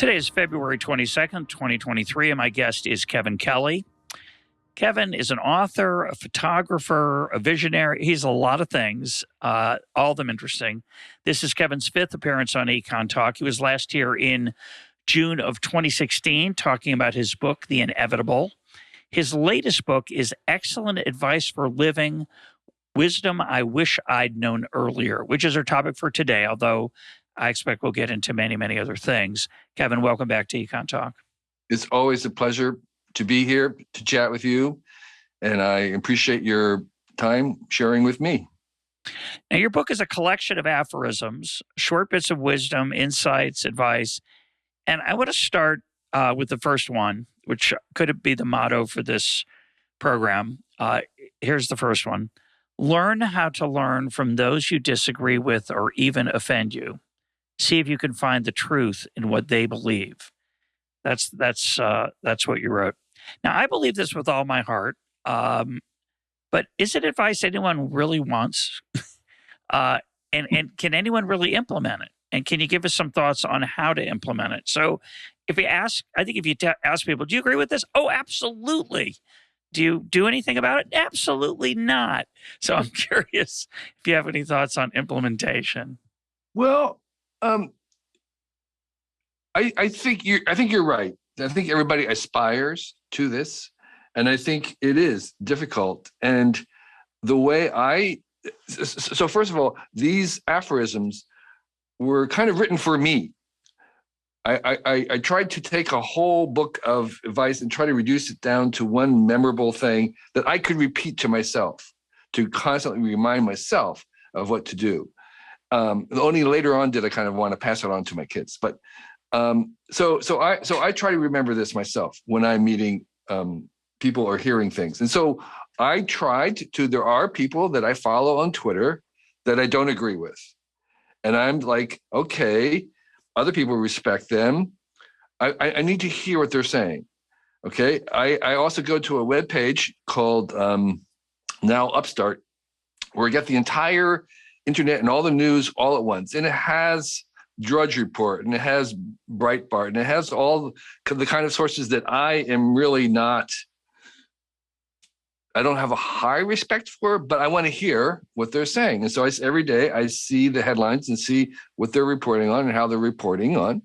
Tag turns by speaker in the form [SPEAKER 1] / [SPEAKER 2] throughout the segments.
[SPEAKER 1] Today is February 22nd, 2023, and my guest is Kevin Kelly. Kevin is an author, a photographer, a visionary. He's a lot of things, all of them interesting. This is Kevin's fifth appearance on EconTalk. He was last here in June of 2016 talking about his book, The Inevitable. His latest book is Excellent Advice for Living, Wisdom I Wish I'd Known Earlier, which is our topic for today, although I expect we'll get into many, many other things. Kevin, welcome back to EconTalk.
[SPEAKER 2] It's always a pleasure to be here to chat with you, and I appreciate your time sharing with me.
[SPEAKER 1] Now, your book is a collection of aphorisms, short bits of wisdom, insights, advice, and I want to start with the first one, which could be the motto for this program. Here's the first one. Learn how to learn from those you disagree with or even offend you. See if you can find the truth in what they believe. That's what you wrote. Now, I believe this with all my heart, but is it advice anyone really wants? And can anyone really implement it? And can you give us some thoughts on how to implement it? So if you ask people, do you agree with this? Oh, absolutely. Do you do anything about it? Absolutely not. So I'm curious if you have any thoughts on implementation.
[SPEAKER 2] Well, I think you're right. I think everybody aspires to this, and I think it is difficult. And the way so first of all, these aphorisms were kind of written for me. I tried to take a whole book of advice and try to reduce it down to one memorable thing that I could repeat to myself, to constantly remind myself of what to do. Only later on did I kind of want to pass it on to my kids. But so I try to remember this myself when I'm meeting people or hearing things. And so I tried to, there are people that I follow on Twitter that I don't agree with. And I'm like, okay, other people respect them. I need to hear what they're saying. Okay. I also go to a webpage called Now Upstart, where I get the entire internet and all the news all at once. And it has Drudge Report, and it has Breitbart, and it has all the kind of sources that I am really not, I don't have a high respect for, but I want to hear what they're saying. And so every day I see the headlines and see what they're reporting on and how they're reporting on.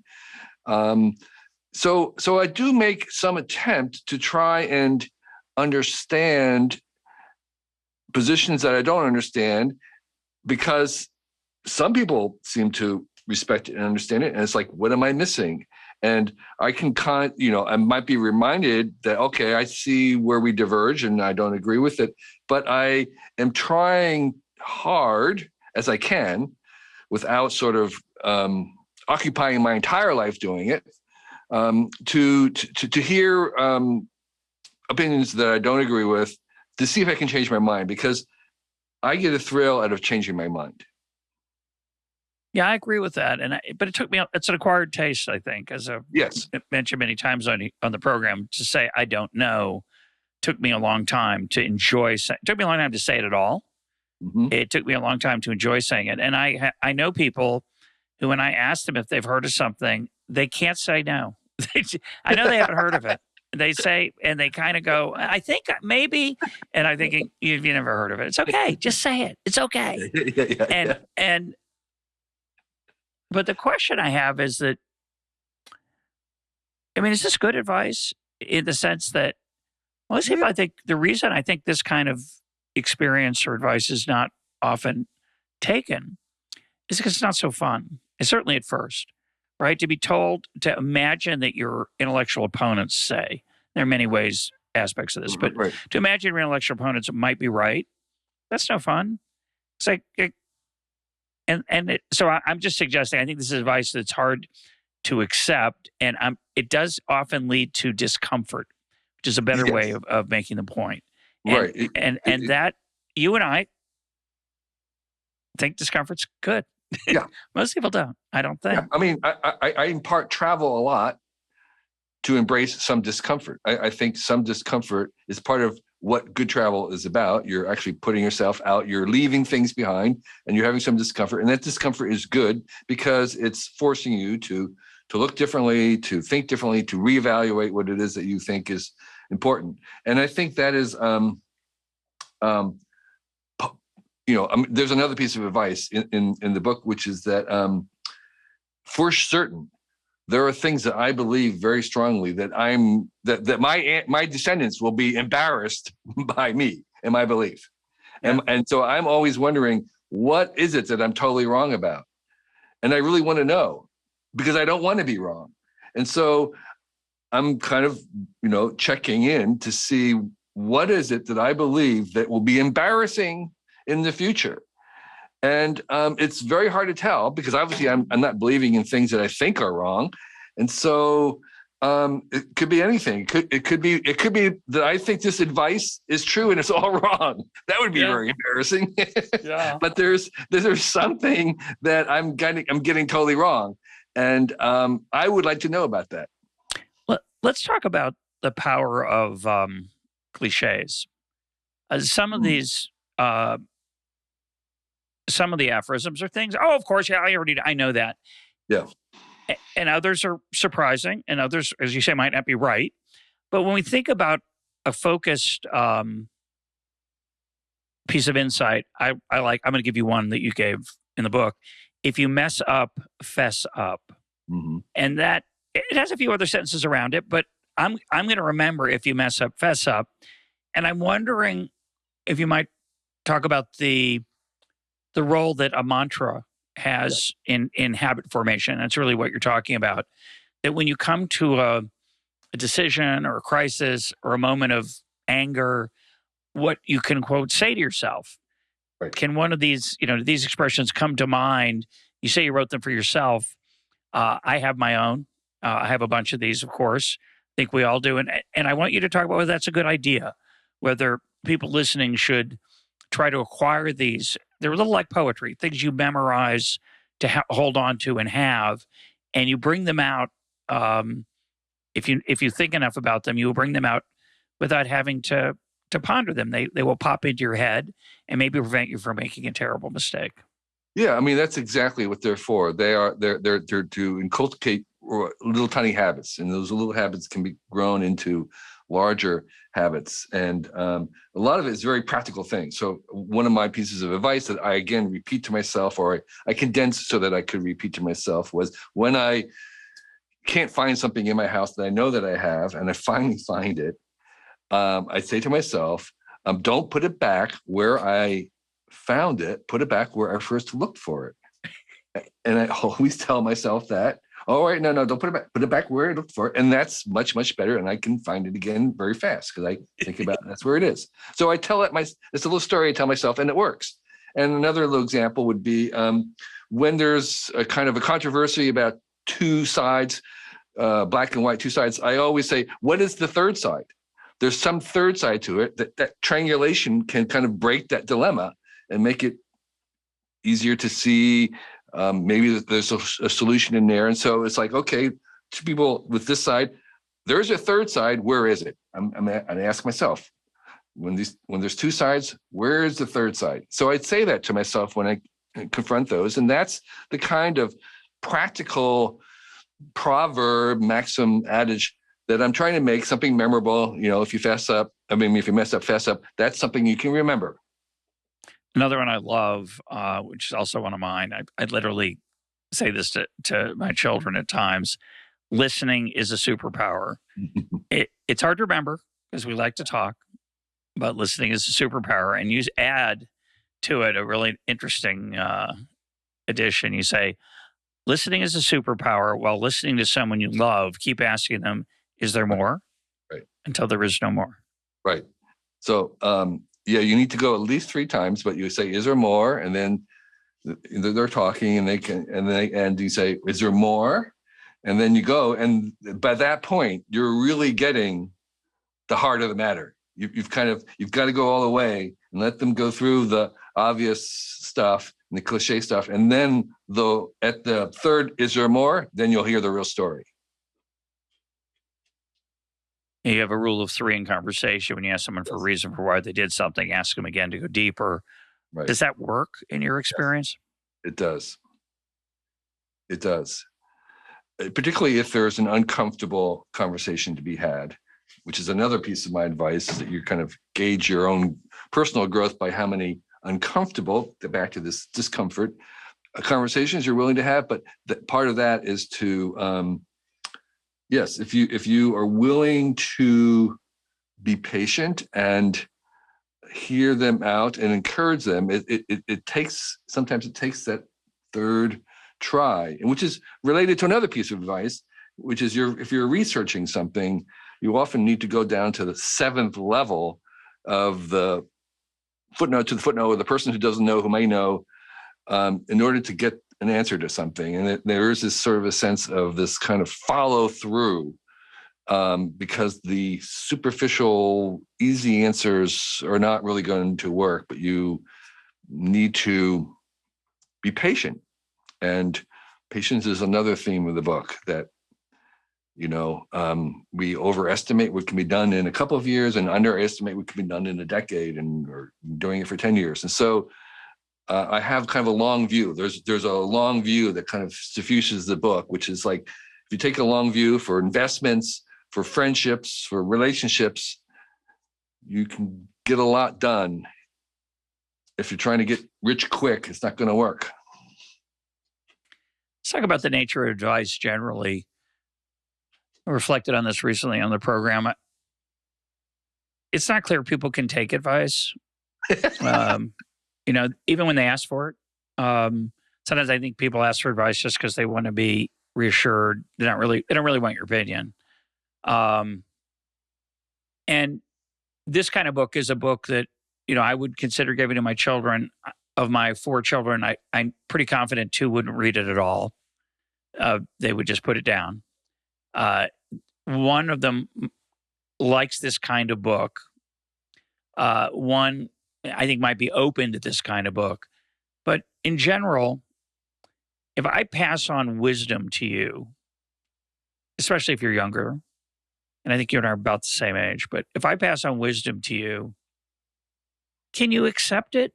[SPEAKER 2] So I do make some attempt to try and understand positions that I don't understand, because some people seem to respect it and understand it. And it's like, what am I missing? And I can I might be reminded that, okay, I see where we diverge and I don't agree with it, but I am trying hard as I can without sort of occupying my entire life doing it, to hear opinions that I don't agree with, to see if I can change my mind, because I get a thrill out of changing my mind.
[SPEAKER 1] Yeah, I agree with that. But it took me, it's an acquired taste, I think, as I've mentioned many times on the program, to say I don't know took me a long time to enjoy. It took me a long time to say it at all. Mm-hmm. It took me a long time to enjoy saying it. And I know people who, when I ask them if they've heard of something, they can't say no. I know they haven't heard of it. They say, and they kind of go, I think maybe, and I'm thinking, you've never heard of it. It's okay. Just say it. It's okay. But the question I have is that, is this good advice in the sense that most people, I think the reason I think this kind of experience or advice is not often taken is because it's not so fun. And certainly at first, right? To be told, to imagine that your intellectual opponents say, there are many ways, aspects of this, but to imagine your intellectual opponents might be right, that's no fun. It's like, so I'm just suggesting, I think this is advice that's hard to accept, and it does often lead to discomfort, which is a better way of making the point.
[SPEAKER 2] Right.
[SPEAKER 1] And that you and I think discomfort's good.
[SPEAKER 2] Yeah.
[SPEAKER 1] Most people don't. I don't think.
[SPEAKER 2] Yeah. I in part travel a lot to embrace some discomfort. I think some discomfort is part of what good travel is about. You're actually putting yourself out, you're leaving things behind, and you're having some discomfort. And that discomfort is good because it's forcing you to to look differently, to think differently, to reevaluate what it is that you think is important. And I think that is, there's another piece of advice in the book, which is that for certain, there are things that I believe very strongly that my descendants will be embarrassed by me and my belief. Yeah. And so I'm always wondering, what is it that I'm totally wrong about? And I really want to know, because I don't want to be wrong. And so I'm kind of, checking in to see what is it that I believe that will be embarrassing in the future. And it's very hard to tell, because obviously I'm not believing in things that I think are wrong. And so it could be anything. It could be that I think this advice is true and it's all wrong. That would be very embarrassing. Yeah. But there's something that I'm getting totally wrong. And I would like to know about that.
[SPEAKER 1] Let's talk about the power of cliches. Some of these, some of the aphorisms are things, of course, yeah, I know that. Yeah. And others are surprising, and others, as you say, might not be right. But when we think about a focused piece of insight, I'm going to give you one that you gave in the book. If you mess up, fess up. Mm-hmm. And that, it has a few other sentences around it, but I'm going to remember if you mess up, fess up. And I'm wondering if you might talk about the role that a mantra has in habit formation. That's really what you're talking about. That when you come to a decision or a crisis or a moment of anger, what you can, quote, say to yourself. Right. Can one of these, these expressions come to mind? You say you wrote them for yourself. I have my own. I have a bunch of these, of course. I think we all do. And I want you to talk about whether that's a good idea, whether people listening should try to acquire these. They're a little like poetry, things you memorize to hold on to and have, and you bring them out. If you think enough about them, you will bring them out without having to ponder them. They will pop into your head and maybe prevent you from making a terrible mistake.
[SPEAKER 2] Yeah, I mean, that's exactly what they're for. They're to inculcate little tiny habits, and those little habits can be grown into larger habits. And a lot of it is very practical things. So one of my pieces of advice that I, again, repeat to myself, or I condensed so that I could repeat to myself, was when I can't find something in my house that I know that I have, and I finally find it, I say to myself, don't put it back where I found it, put it back where I first looked for it. And I always tell myself that. All right, no, don't put it back. Put it back where I looked for it. And that's much, much better. And I can find it again very fast because I think about it, that's where it is. So I tell it, it's a little story I tell myself, and it works. And another little example would be when there's a kind of a controversy about two sides, black and white, two sides, I always say, what is the third side? There's some third side to it that triangulation can kind of break that dilemma and make it easier to see. Maybe there's a solution in there. And so it's like, okay, two people with this side, there's a third side. Where is it? I ask myself, when there's two sides, where is the third side? So I'd say that to myself when I confront those. And that's the kind of practical proverb, maxim, adage that I'm trying to make something memorable. If you mess up, fess up, that's something you can remember.
[SPEAKER 1] Another one I love, which is also one of mine, I literally say this to my children at times: listening is a superpower. It's hard to remember because we like to talk, but listening is a superpower. And you add to it a really interesting addition. You say, listening is a superpower. While listening to someone you love, keep asking them, is there more? Right. Until there is no more.
[SPEAKER 2] Right. So, yeah, you need to go at least 3 times, but you say, is there more? And then they're talking and you say, is there more? And then you go. And by that point, you're really getting the heart of the matter. You've got to go all the way and let them go through the obvious stuff and the cliche stuff. And then at the third, is there more? Then you'll hear the real story.
[SPEAKER 1] You have a rule of 3 in conversation. When you ask someone for a reason for why they did something, ask them again to go deeper. Right. Does that work in your experience?
[SPEAKER 2] Yes. It does. It does. particularly if there's an uncomfortable conversation to be had, which is another piece of my advice, is that you kind of gauge your own personal growth by how many uncomfortable, back to this discomfort, conversations you're willing to have. But part of that is to, yes, if you are willing to be patient and hear them out and encourage them, sometimes it takes that third try, and which is related to another piece of advice, which is if you're researching something, you often need to go down to the seventh level of the footnote to the footnote, or the person who doesn't know who may know, in order to get an answer to something. And there is this sort of a sense of this kind of follow through, because the superficial, easy answers are not really going to work, but you need to be patient. And patience is another theme of the book, that we overestimate what can be done in a couple of years and underestimate what can be done in a decade, or doing it for 10 years. And so I have kind of a long view. There's a long view that kind of suffuses the book, which is like, if you take a long view for investments, for friendships, for relationships, you can get a lot done. If you're trying to get rich quick, it's not going to work.
[SPEAKER 1] Let's talk about the nature of advice generally. I reflected on this recently on the program. It's not clear people can take advice, even when they ask for it. Sometimes I think people ask for advice just because they want to be reassured. They don't really want your opinion. And this kind of book is a book that, I would consider giving to my children. Of my 4 children, I'm pretty confident 2 wouldn't read it at all. They would just put it down. One of them likes this kind of book. One, I think, might be open to this kind of book. But in general, if I pass on wisdom to you, especially if you're younger, and I think you and I are about the same age, but if I pass on wisdom to you, can you accept it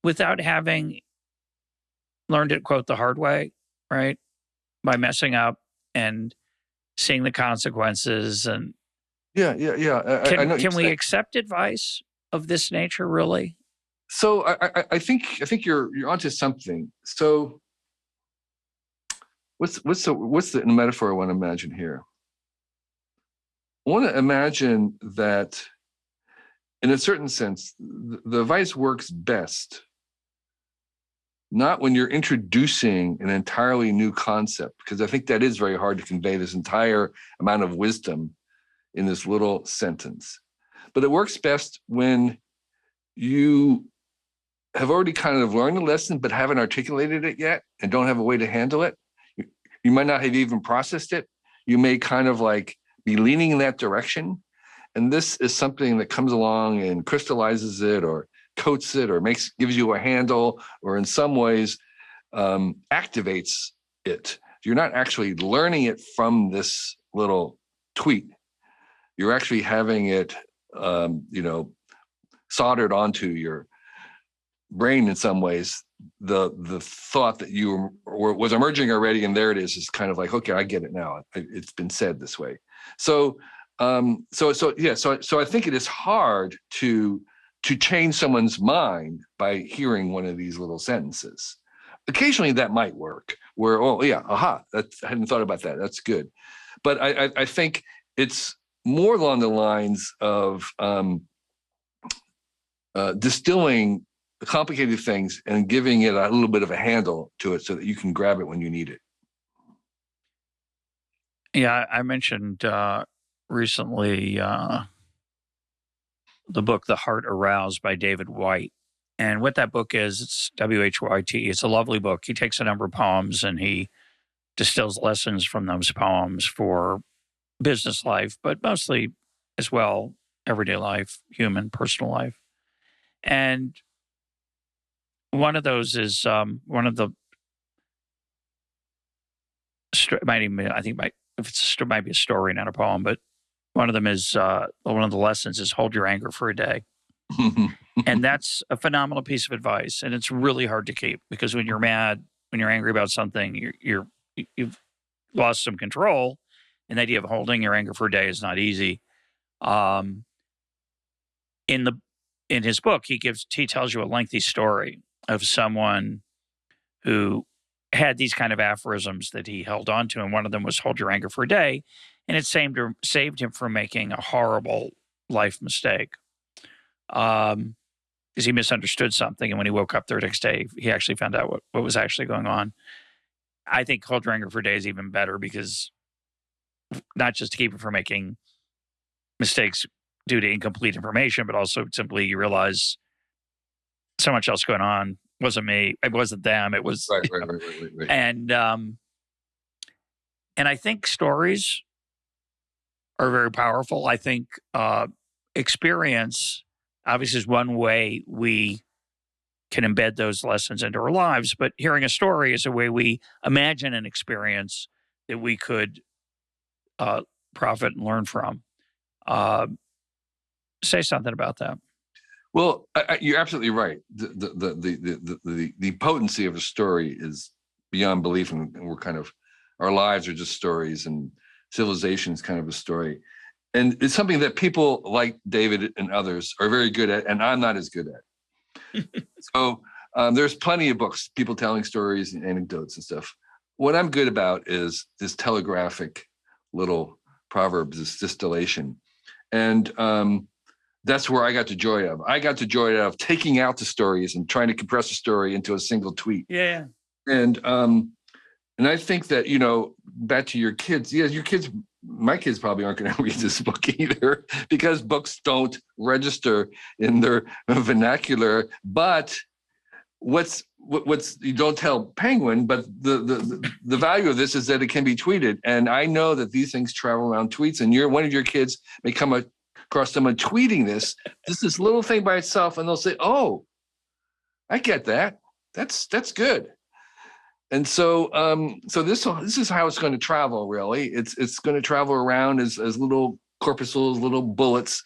[SPEAKER 1] without having learned it, quote, the hard way, right? By messing up and seeing the consequences. And
[SPEAKER 2] yeah.
[SPEAKER 1] Can we accept advice of this nature, really?
[SPEAKER 2] So I think you're onto something. So what's the metaphor I want to imagine here? I want to imagine that, in a certain sense, the advice works best not when you're introducing an entirely new concept, because I think that is very hard to convey this entire amount of wisdom in this little sentence. But it works best when you have already kind of learned the lesson, but haven't articulated it yet and don't have a way to handle it. You might not have even processed it. You may kind of like be leaning in that direction. And this is something that comes along and crystallizes it, or coats it, or gives you a handle, or in some ways activates it. You're not actually learning it from this little tweet. You're actually having it, soldered onto your brain in some ways. The thought that you was emerging already, and there it is kind of like, okay, I get it now. It's been said this way. So I think it is hard to change someone's mind by hearing one of these little sentences. Occasionally that might work, where, oh yeah, aha, I hadn't thought about that. That's good. But I think it's more along the lines of distilling complicated things and giving it a little bit of a handle to it so that you can grab it when you need it.
[SPEAKER 1] Yeah, I mentioned recently the book The Heart Aroused by David White. And what that book is, it's W-H-Y-T. It's a lovely book. He takes a number of poems and he distills lessons from those poems for business life, but mostly as well, everyday life, human, personal life. And one of those is one of the, might be a story, not a poem, but one of them is, one of the lessons is hold your anger for a day. And that's a phenomenal piece of advice. And it's really hard to keep, because when you're mad, when you're angry about something, you've lost some control. And the idea of holding your anger for a day is not easy. Um, in his book, he tells you a lengthy story of someone who had these kind of aphorisms that he held on to, and one of them was hold your anger for a day, and it saved him from making a horrible life mistake. Because he misunderstood something, and when he woke up the next day, he actually found out what was actually going on. I think hold your anger for a day is even better, because not just to keep it from making mistakes due to incomplete information, but also simply you realize so much else going on. It wasn't me. It wasn't them. It was
[SPEAKER 2] Right.
[SPEAKER 1] And I think stories are very powerful. I think experience obviously is one way we can embed those lessons into our lives, but hearing a story is a way we imagine an experience that we could profit and learn from. Say something about that.
[SPEAKER 2] Well, you're absolutely right. The potency of a story is beyond belief, and we're kind of, our lives are just stories, and civilization is kind of a story. And it's something that people like David and others are very good at, and I'm not as good at. So there's plenty of books, people telling stories and anecdotes and stuff. What I'm good about is this telegraphic little proverbs, this distillation. And that's where I got the joy of. I got the joy of taking out the stories and trying to compress a story into a single tweet.
[SPEAKER 1] Yeah.
[SPEAKER 2] And I think that, back to your kids, your kids, my kids probably aren't going to read this book either, because books don't register in their vernacular. But what's you don't tell Penguin, but the value of this is that it can be tweeted. And I know that these things travel around tweets, and one of your kids may come across someone tweeting this little thing by itself, and they'll say, "Oh, I get that. That's good." And so this is how it's going to travel. Really, it's going to travel around as little corpuscles, little bullets,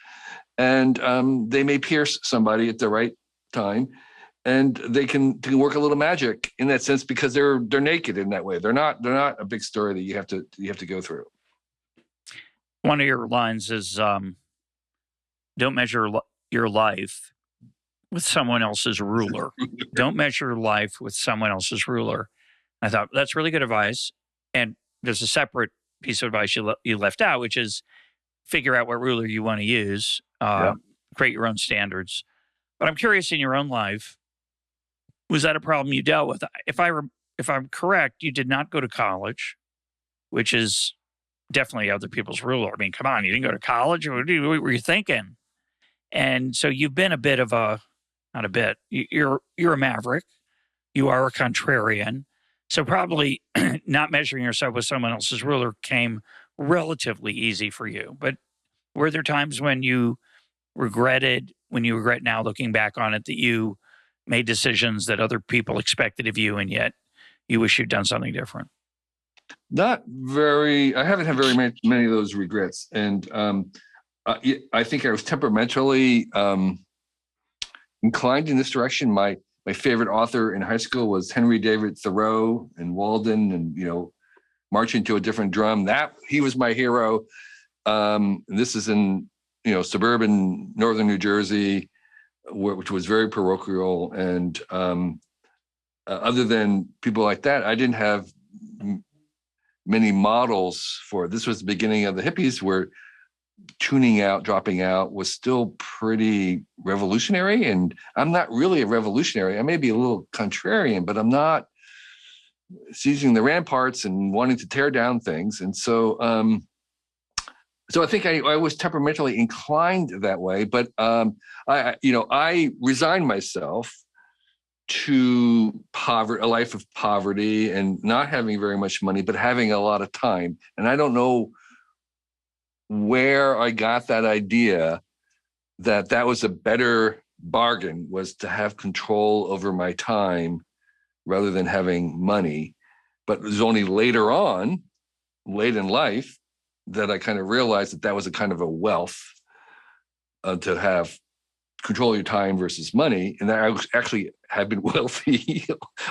[SPEAKER 2] and they may pierce somebody at the right time, and they can work a little magic in that sense, because they're naked in that way. They're not a big story that you have to go through.
[SPEAKER 1] One of your lines is, "Don't measure your life with someone else's ruler." Don't measure your life with someone else's ruler. I thought that's really good advice. And there's a separate piece of advice you left out, which is figure out what ruler you want to use, create your own standards. But I'm curious, in your own life, was that a problem you dealt with? If I'm correct, you did not go to college, which is definitely other people's ruler. I mean, come on, you didn't go to college? What were you thinking? And so you've been a bit of not a bit, you're a maverick. You are a contrarian. So probably not measuring yourself with someone else's ruler came relatively easy for you. But were there times when you regret now looking back on it, that you made decisions that other people expected of you, and yet you wish you'd done something different?
[SPEAKER 2] Not very. I haven't had very many of those regrets. And I think I was temperamentally inclined in this direction. My favorite author in high school was Henry David Thoreau and Walden, and Marching to a Different Drum. That he was my hero. This is in suburban northern New Jersey, which was very parochial. And other than people like that, I didn't have many models for. This was the beginning of the hippies, where tuning out, dropping out was still pretty revolutionary. And I'm not really a revolutionary. I may be a little contrarian, but I'm not seizing the ramparts and wanting to tear down things. And so I think I was temperamentally inclined that way. But I resigned myself to a life of poverty, and not having very much money, but having a lot of time. And I don't know where I got that idea that was a better bargain, was to have control over my time rather than having money. But it was only later on, late in life, that I kind of realized that was a kind of a wealth, to have control of your time versus money. And I actually have been wealthy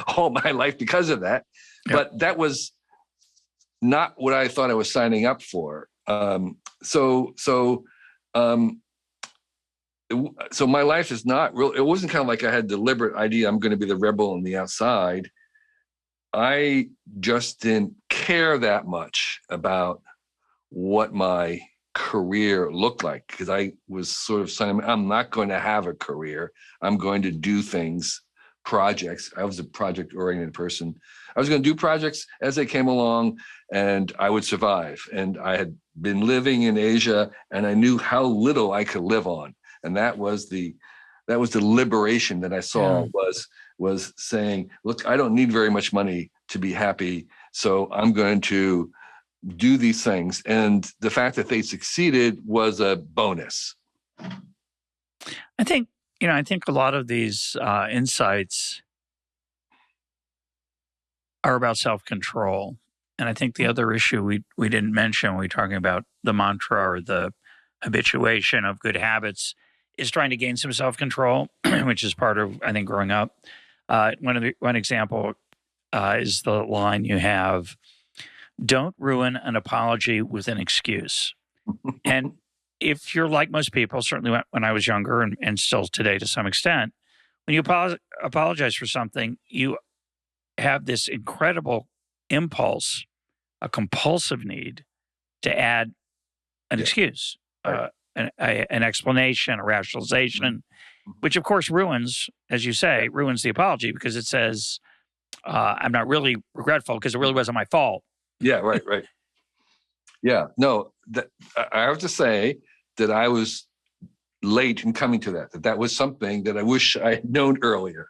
[SPEAKER 2] all my life because of that. Yep. But that was not what I thought I was signing up for. So my life is not real. It wasn't kind of like I had a deliberate idea, I'm going to be the rebel on the outside. I just didn't care that much about what my career looked like, because I was sort of saying, I'm not going to have a career. I'm going to do things, projects. I was a project-oriented person. I was going to do projects as they came along, and I would survive. And I had been living in Asia, and I knew how little I could live on. And that was the liberation that I saw, was saying, look, I don't need very much money to be happy. So I'm going to do these things. And the fact that they succeeded was a bonus.
[SPEAKER 1] I think a lot of these insights are about self-control. And I think the other issue we didn't mention when we were talking about the mantra or the habituation of good habits is trying to gain some self-control, which is part of, I think, growing up. One example is the line you have, don't ruin an apology with an excuse. And if you're like most people, certainly when I was younger and still today to some extent, when you apologize for something, you have this incredible impulse, a compulsive need to add an excuse,
[SPEAKER 2] Right.
[SPEAKER 1] an explanation, a rationalization, which of course ruins, as you say, ruins the apology, because it says, I'm not really regretful because it really wasn't my fault.
[SPEAKER 2] Yeah, right. Yeah, no, I have to say that I was late in coming to that was something that I wish I had known earlier,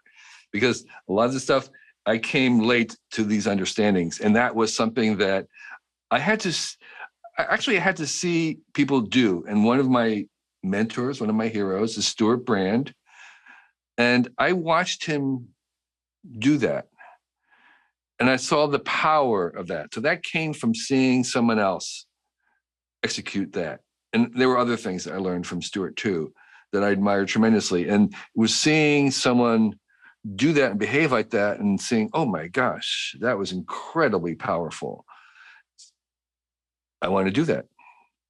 [SPEAKER 2] because a lot of the stuff, I came late to these understandings. And that was something that I had to see people do. And one of my mentors, one of my heroes is Stuart Brand. And I watched him do that. And I saw the power of that. So that came from seeing someone else execute that. And there were other things that I learned from Stuart too, that I admired tremendously. And was seeing someone do that and behave like that and seeing, oh my gosh, that was incredibly powerful. I want to do that.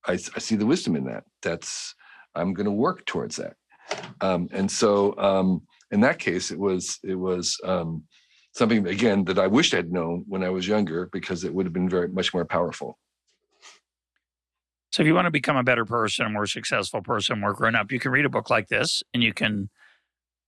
[SPEAKER 2] I see the wisdom in that. I'm going to work towards that. And so in that case, it was something, again, that I wished I'd known when I was younger, because it would have been very much more powerful.
[SPEAKER 1] So if you want to become a better person, a more successful person, more grown up, you can read a book like this and you can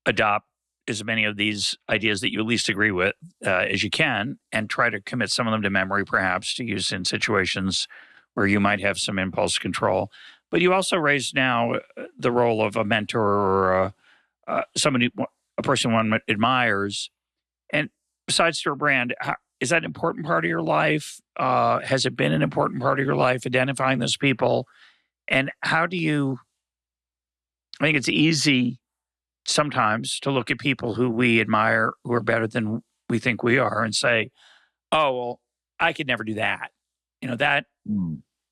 [SPEAKER 1] adopt as many of these ideas that you at least agree with as you can, and try to commit some of them to memory, perhaps to use in situations where you might have some impulse control. But you also raised now the role of a mentor or somebody, a person one admires. And besides Stuart Brand, is that an important part of your life? Has it been an important part of your life, identifying those people? And how do you, I think it's easy sometimes to look at people who we admire, who are better than we think we are, and say, oh, well, I could never do that. That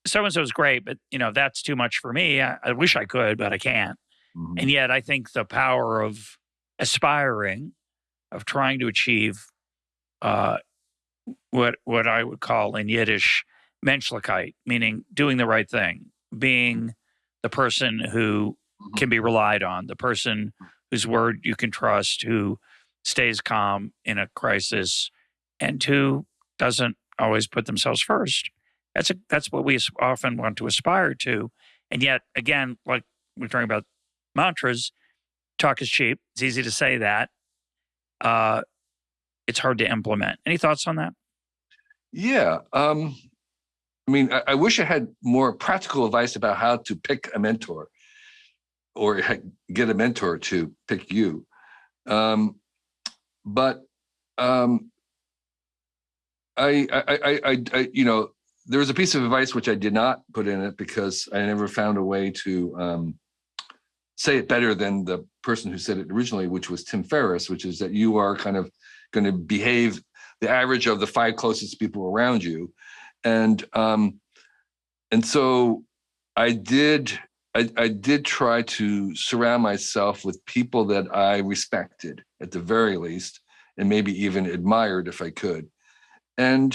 [SPEAKER 1] so-and-so is great, but, that's too much for me. I wish I could, but I can't.
[SPEAKER 2] Mm-hmm.
[SPEAKER 1] And yet I think the power of aspiring, of trying to achieve what I would call in Yiddish Menschlichkeit, meaning doing the right thing, being the person who can be relied on, the person whose word you can trust, who stays calm in a crisis, and who doesn't always put themselves first. That's what we often want to aspire to. And yet, again, like we're talking about mantras, talk is cheap. It's easy to say that. It's hard to implement. Any thoughts on that?
[SPEAKER 2] Yeah. I wish I had more practical advice about how to pick a mentor, or get a mentor to pick you. But there was a piece of advice which I did not put in it, because I never found a way to say it better than the person who said it originally, which was Tim Ferriss, which is that you are kind of going to behave the average of the 5 closest people around you. And so I did try to surround myself with people that I respected at the very least, and maybe even admired if I could. And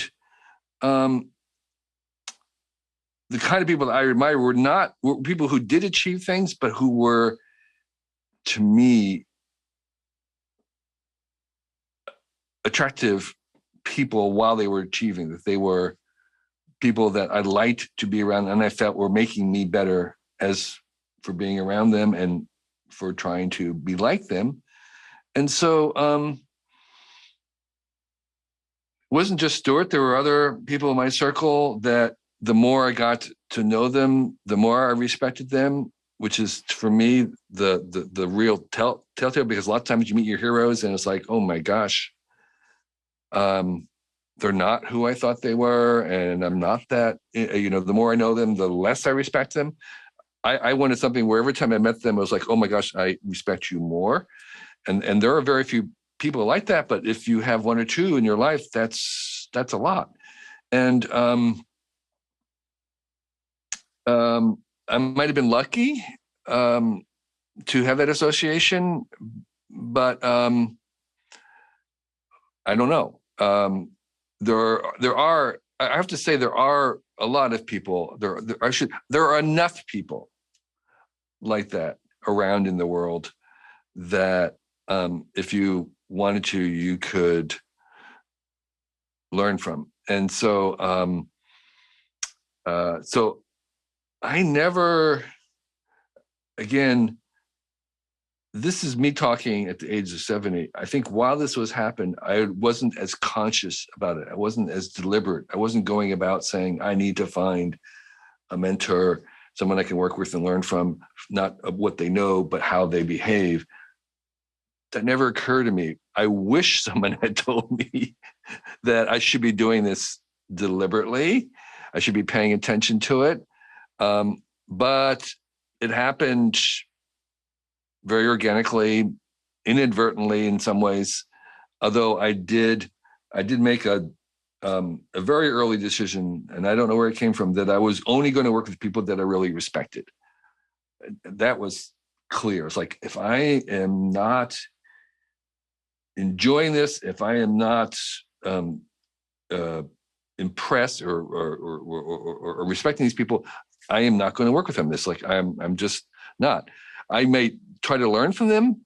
[SPEAKER 2] the kind of people that I admire were people who did achieve things, but who were, to me, attractive people while they were achieving, that they were people that I liked to be around and I felt were making me better as for being around them and for trying to be like them. And so it wasn't just Stuart. There were other people in my circle that the more I got to know them, the more I respected them, which is for me the real telltale, because a lot of times you meet your heroes and it's like, oh my gosh, they're not who I thought they were, and I'm not that. The more I know them, the less I respect them. I wanted something where every time I met them, I was like, oh my gosh, I respect you more. And there are very few people like that, but if you have one or two in your life, that's a lot. And I might have been lucky to have that association, but I don't know. There are. I have to say there are a lot of people. There are enough people like that around in the world that if you wanted to, you could learn from. And so, so I never, again, this is me talking at the age of 70. I think while this was happening, I wasn't as conscious about it. I wasn't as deliberate. I wasn't going about saying, I need to find a mentor, someone I can work with and learn from, not what they know, but how they behave. That never occurred to me. I wish someone had told me that I should be doing this deliberately. I should be paying attention to it. But it happened very organically, inadvertently in some ways. Although I did make a very early decision, and I don't know where it came from, that I was only going to work with people that I really respected. That was clear. It's like, if I am not enjoying this, if I am not impressed or respecting these people, I am not going to work with them. It's like I'm just not. I may try to learn from them.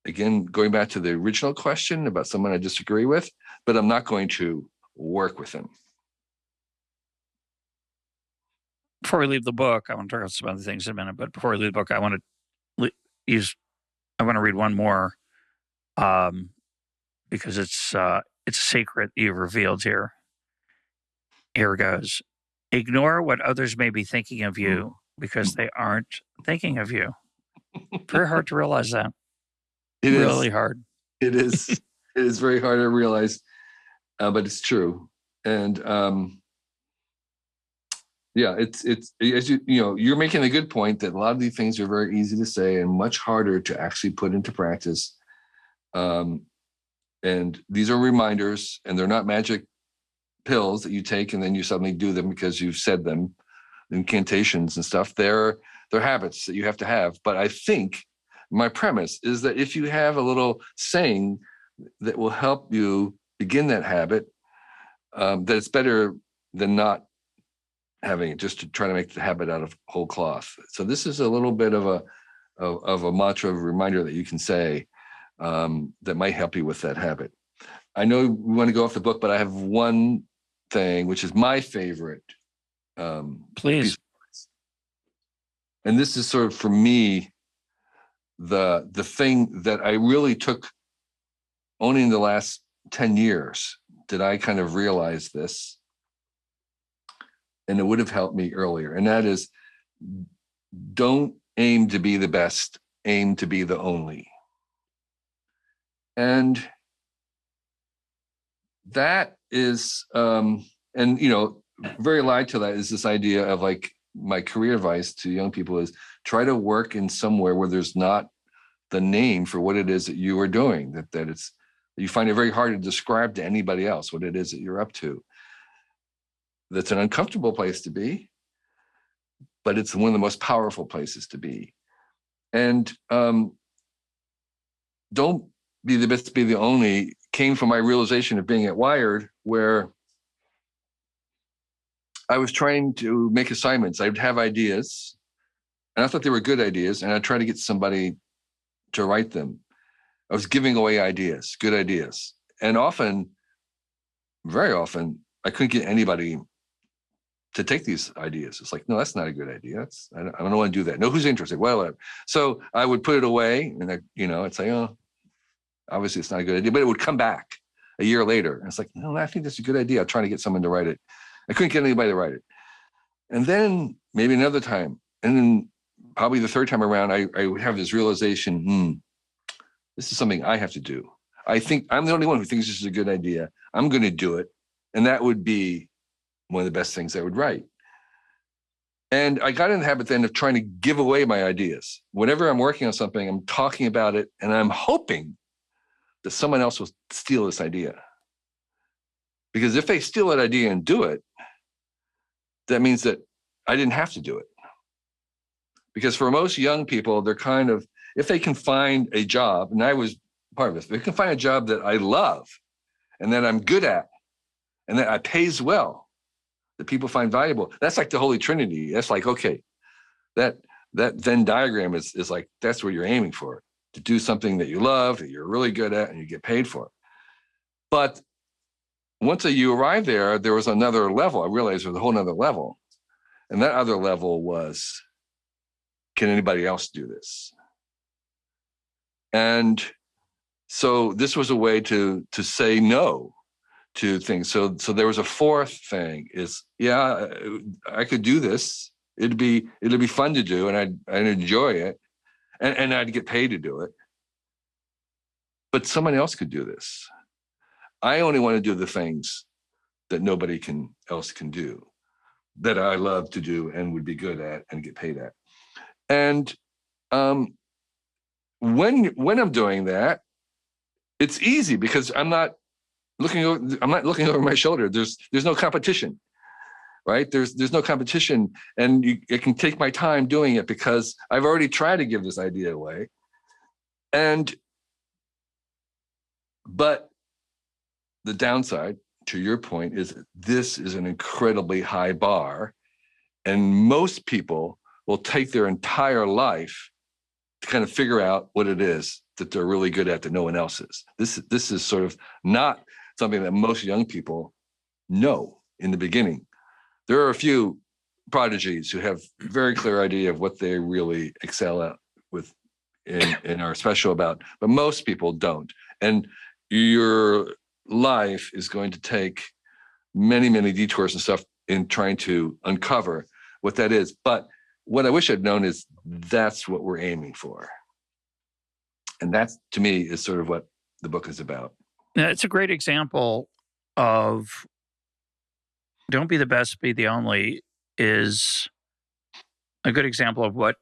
[SPEAKER 2] Again, going back to the original question about someone I disagree with, but I'm not going to work with them.
[SPEAKER 1] Before we leave the book, I want to talk about some other things in a minute. But before we leave the book, I want to read one more, because it's a secret you've revealed here. Here goes. Ignore what others may be thinking of you because they aren't thinking of you. Very hard to realize that.
[SPEAKER 2] It
[SPEAKER 1] really
[SPEAKER 2] is
[SPEAKER 1] hard.
[SPEAKER 2] It is. It is very hard to realize, but it's true. And yeah, it's as you're making a good point that a lot of these things are very easy to say and much harder to actually put into practice. And these are reminders, and they're not magic pills that you take and then you suddenly do them because you've said them, incantations and stuff. They're habits that you have to have. But I think my premise is that if you have a little saying that will help you begin that habit, that it's better than not having it, just to try to make the habit out of whole cloth. So this is a little bit of a mantra, of a reminder that you can say that might help you with that habit. I know we want to go off the book, but I have one thing, which is my favorite.
[SPEAKER 1] Please.
[SPEAKER 2] And this is sort of, for me, the thing that I really took only in the last 10 years did I kind of realize this. And it would have helped me earlier. And that is, don't aim to be the best, aim to be the only. And that is, very aligned to that is this idea of, like, my career advice to young people is try to work in somewhere where there's not the name for what it is that you are doing, that it's, you find it very hard to describe to anybody else what it is that you're up to. That's an uncomfortable place to be, but it's one of the most powerful places to be. And don't be the best, be the only, came from my realization of being at Wired, where I was trying to make assignments. I'd have ideas, and I thought they were good ideas, and I'd try to get somebody to write them. I was giving away ideas, good ideas. And often, very often, I couldn't get anybody to take these ideas. It's like, no, that's not a good idea. I don't want to do that. No, who's interested? Well, so I would put it away, and I'd say, oh, obviously it's not a good idea, but it would come back a year later. And it's like, no, I think that's a good idea. I'm trying to get someone to write it. I couldn't get anybody to write it. And then maybe another time, and then probably the third time around, I would have this realization, this is something I have to do. I think I'm the only one who thinks this is a good idea. I'm going to do it. And that would be one of the best things I would write. And I got in the habit then of trying to give away my ideas. Whenever I'm working on something, I'm talking about it, and I'm hoping that someone else will steal this idea. Because if they steal that idea and do it, that means that I didn't have to do it. Because for most young people, they're kind of, if they can find a job, and I was part of this, if they can find a job that I love and that I'm good at and that I pays well, that people find valuable, that's like the Holy Trinity. That's like, okay, that Venn diagram is like, that's what you're aiming for, to do something that you love, that you're really good at, and you get paid for it. But once you arrive there, there was another level. I realized there was a whole other level. And that other level was, can anybody else do this? And so this was a way to say no to things. So there was a fourth thing is, yeah, I could do this. It'd be fun to do, and I'd enjoy it, and I'd get paid to do it. But someone else could do this. I only want to do the things that nobody else can do, that I love to do and would be good at and get paid at. And when I'm doing that, it's easy because I'm not looking over my shoulder. There's no competition, right? There's no competition, and I can take my time doing it because I've already tried to give this idea away. But the downside, to your point, is this is an incredibly high bar, and most people will take their entire life to kind of figure out what it is that they're really good at that no one else is. This is sort of not something that most young people know in the beginning. There are a few prodigies who have very clear idea of what they really excel at with and are special about, but most people don't. And your life is going to take many, many detours and stuff in trying to uncover what that is. But what I wish I'd known is that's what we're aiming for. And that, to me, is sort of what the book is about.
[SPEAKER 1] Now, it's a great example of don't be the best, be the only is a good example of what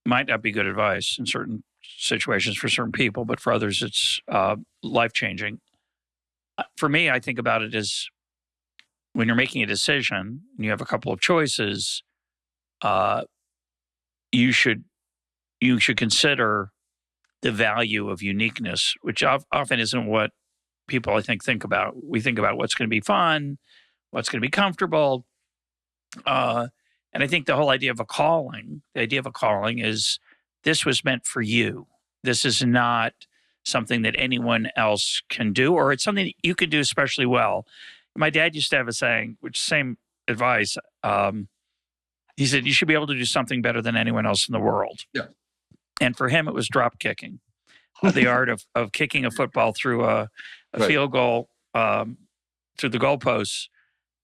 [SPEAKER 1] might not be good advice in certain situations for certain people, but for others, it's life-changing. For me, I think about it as when you're making a decision and you have a couple of choices, you should consider the value of uniqueness, which often isn't what people, I think about. We think about what's going to be fun, what's going to be comfortable. And I think the whole idea of the idea of a calling is this was meant for you. This is not something that anyone else can do, or it's something that you can do especially well. My dad used to have a saying, which same advice. He said, you should be able to do something better than anyone else in the world.
[SPEAKER 2] Yeah.
[SPEAKER 1] And for him, it was drop kicking, the art of kicking a football through a
[SPEAKER 2] Right.
[SPEAKER 1] field goal through the goalposts,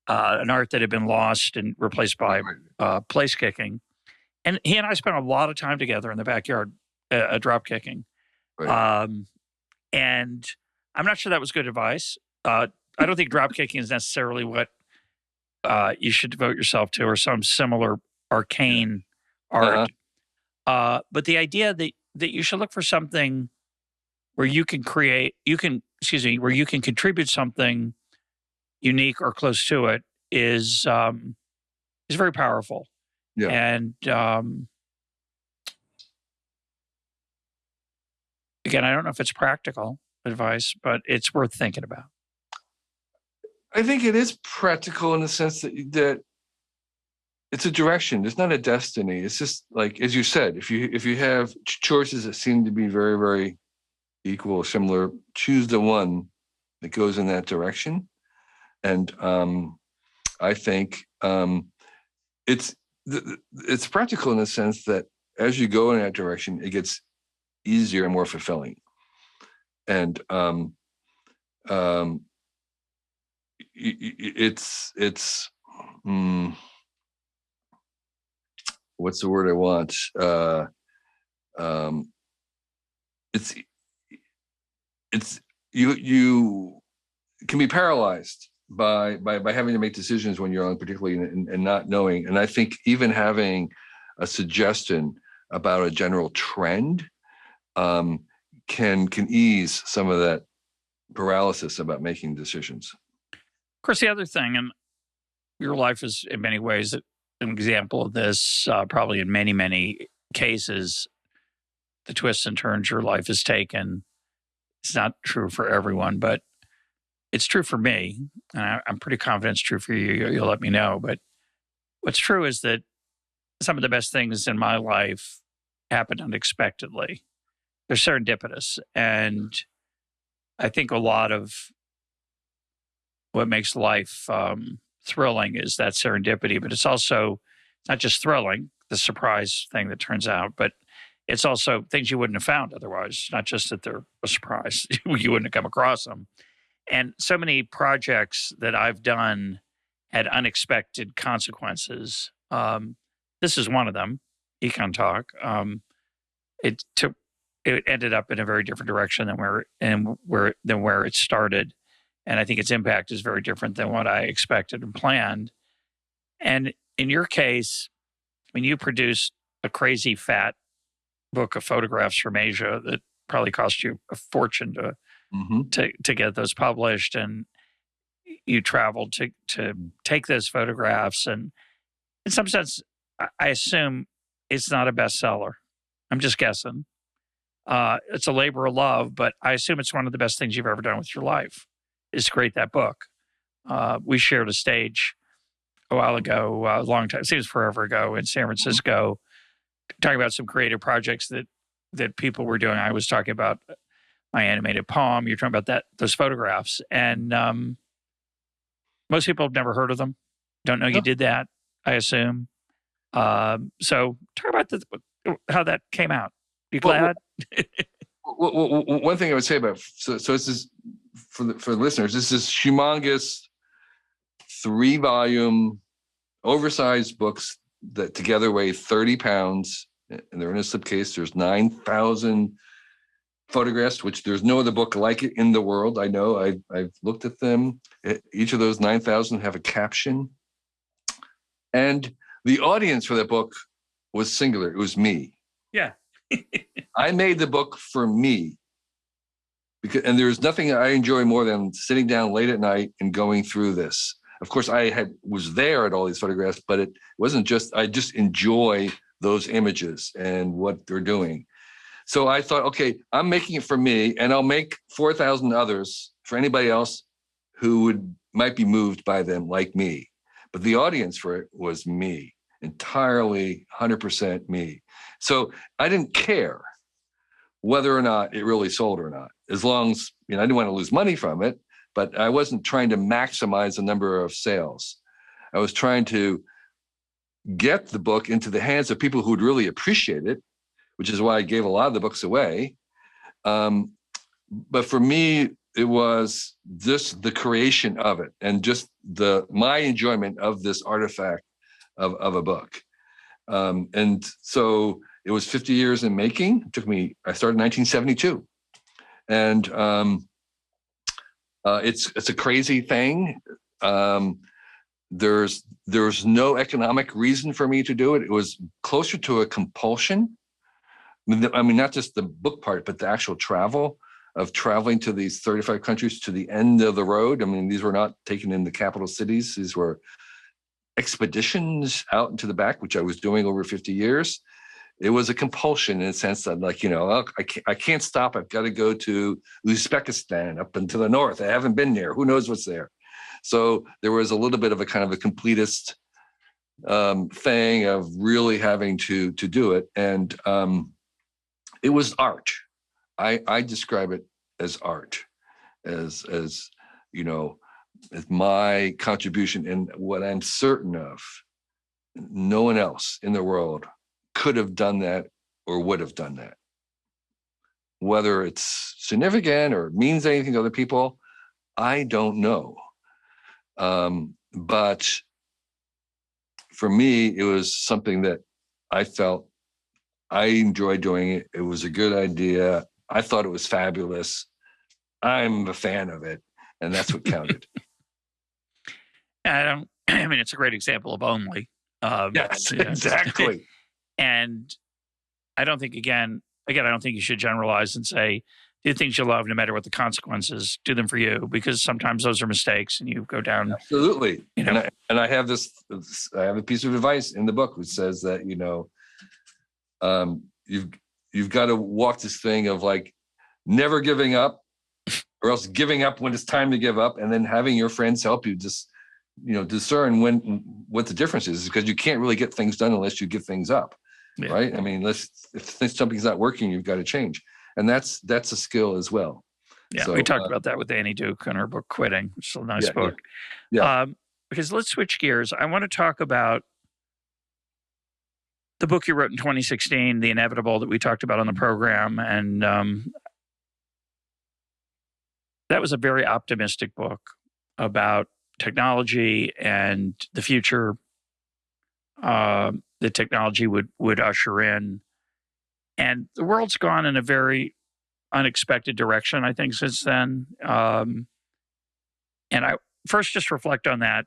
[SPEAKER 1] an art that had been lost and replaced by place kicking. And he and I spent a lot of time together in the backyard, drop kicking.
[SPEAKER 2] Right.
[SPEAKER 1] And I'm not sure that was good advice. I don't think drop kicking is necessarily what you should devote yourself to, or some similar arcane art. But the idea that you should look for something where you can where you can contribute something unique or close to it is very powerful.
[SPEAKER 2] Yeah.
[SPEAKER 1] And again, I don't know if it's practical advice, but it's worth thinking about.
[SPEAKER 2] I think it is practical in the sense that it's a direction. It's not a destiny. It's just like, as you said, if you have choices that seem to be very, very equal, similar, choose the one that goes in that direction. And I think it's practical in the sense that as you go in that direction, it gets easier and more fulfilling. And it's what's the word I want? It's you can be paralyzed by having to make decisions when you're on, particularly and not knowing. And I think even having a suggestion about a general trend can ease some of that paralysis about making decisions.
[SPEAKER 1] Of course, the other thing, and your life is in many ways an example of this, probably in many, many cases, the twists and turns your life has taken. It's not true for everyone, but it's true for me. And I'm pretty confident it's true for you. You'll let me know. But what's true is that some of the best things in my life happen unexpectedly. They're serendipitous. And I think a lot of what makes life thrilling is that serendipity, but it's not just thrilling, the surprise thing that turns out, but it's also things you wouldn't have found otherwise, not just that they're a surprise. You wouldn't have come across them. And so many projects that I've done had unexpected consequences. This is one of them, EconTalk. It ended up in a very different direction than where it started. And I think its impact is very different than what I expected and planned. And in your case, I mean, you produced a crazy fat book of photographs from Asia that probably cost you a fortune to get those published. And you traveled to take those photographs. And in some sense, I assume it's not a bestseller. I'm just guessing. It's a labor of love, but I assume it's one of the best things you've ever done with your life is to create that book. We shared a stage a while ago, a long time, it seems forever ago, in San Francisco, talking about some creative projects that people were doing. I was talking about my animated poem. You're talking about those photographs. And most people have never heard of them, don't know you did that, I assume. So talk about how that came out. You glad?
[SPEAKER 2] Well, one thing I would say about so this is for the listeners. This is humongous 3-volume, oversized books that together weigh 30 pounds, and they're in a slipcase. There's 9,000 photographs, which there's no other book like it in the world. I know. I've looked at them. Each of those 9,000 have a caption, and the audience for that book was singular. It was me.
[SPEAKER 1] Yeah.
[SPEAKER 2] I made the book for me, and there's nothing I enjoy more than sitting down late at night and going through this. Of course, was there at all these photographs, but it wasn't just. I just enjoy those images and what they're doing. So I thought, okay, I'm making it for me, and I'll make 4,000 others for anybody else who might be moved by them, like me. But the audience for it was me, entirely 100% me. So I didn't care whether or not it really sold or not, as long as, I didn't want to lose money from it, but I wasn't trying to maximize the number of sales. I was trying to get the book into the hands of people who would really appreciate it, which is why I gave a lot of the books away. But for me, it was just the creation of it and just my enjoyment of this artifact of a book. And so it was 50 years in making. It took me, I started in 1972. And it's a crazy thing. There's no economic reason for me to do it. It was closer to a compulsion. I mean, not just the book part, but the actual traveling to these 35 countries to the end of the road. I mean, these were not taken in the capital cities. These were expeditions out into the back, which I was doing over 50 years. It was a compulsion in a sense that, like, I can't stop. I've got to go to Uzbekistan up into the north. I haven't been there. Who knows what's there? So there was a little bit of a kind of a completist thing of really having to do it. And it was art. I describe it as art, as you know, as my contribution, and what I'm certain of, no one else in the world could have done that or would have done that. Whether it's significant or means anything to other people, I don't know. But for me, it was something that I felt I enjoyed doing it. It was a good idea. I thought it was fabulous. I'm a fan of it, and that's what counted.
[SPEAKER 1] I mean, it's a great example of only.
[SPEAKER 2] Yes, exactly.
[SPEAKER 1] And I don't think, again, I don't think you should generalize and say, do things you love, no matter what the consequences, do them for you, because sometimes those are mistakes and you go down.
[SPEAKER 2] Absolutely. And I have I have a piece of advice in the book which says that, you've got to walk this thing of like never giving up, or else giving up when it's time to give up, and then having your friends help you just, discern what the difference is, because you can't really get things done unless you give things up. Yeah. Right. I mean, if something's not working, you've got to change. And that's a skill as well.
[SPEAKER 1] Yeah. So, we talked about that with Annie Duke in her book, Quitting, which is a nice book.
[SPEAKER 2] Yeah.
[SPEAKER 1] Because let's switch gears. I want to talk about the book you wrote in 2016, The Inevitable, that we talked about on the program. And that was a very optimistic book about technology and the future that technology would usher in. And the world's gone in a very unexpected direction, I think, since then. And I first just reflect on that.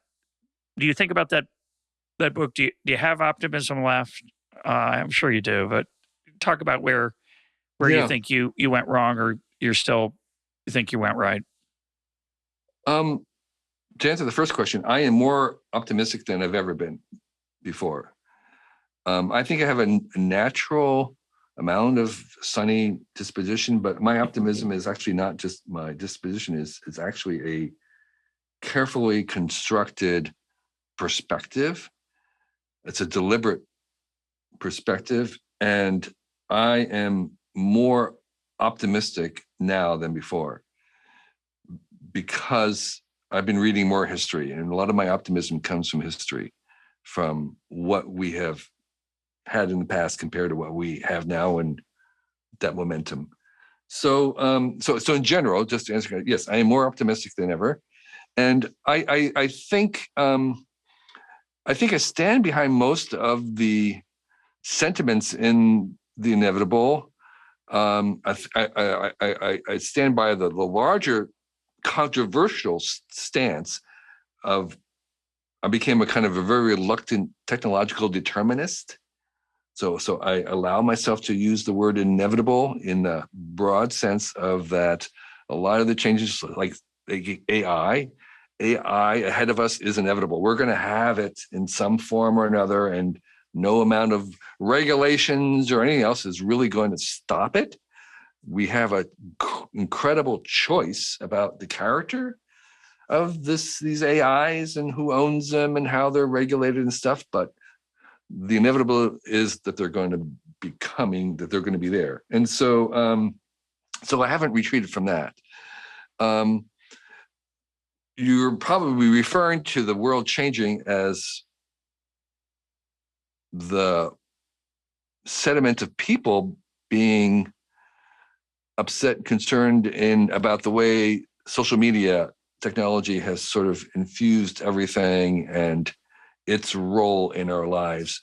[SPEAKER 1] Do you think about that book? Do you have optimism left? I'm sure you do, but talk about where you think you went wrong, or you think you went right.
[SPEAKER 2] To answer the first question, I am more optimistic than I've ever been before. I think I have a natural amount of sunny disposition, but my optimism is actually not just my disposition. It's actually a carefully constructed perspective. It's a deliberate perspective, and I am more optimistic now than before because I've been reading more history, and a lot of my optimism comes from history, from what we have had in the past compared to what we have now, and that momentum. So in general, just to answer, yes, I am more optimistic than ever, and I think I stand behind most of the sentiments in The Inevitable. I stand by the larger controversial stance of I became a kind of a very reluctant technological determinist. So I allow myself to use the word inevitable in the broad sense of that a lot of the changes, like AI ahead of us, is inevitable. We're going to have it in some form or another, and no amount of regulations or anything else is really going to stop it. We have an incredible choice about the character of these AIs and who owns them and how they're regulated and stuff. But the inevitable is that they're going to be coming, that they're going to be there. And so I haven't retreated from that. You're probably referring to the world changing as the sediment of people being upset, concerned about the way social media technology has sort of infused everything and its role in our lives,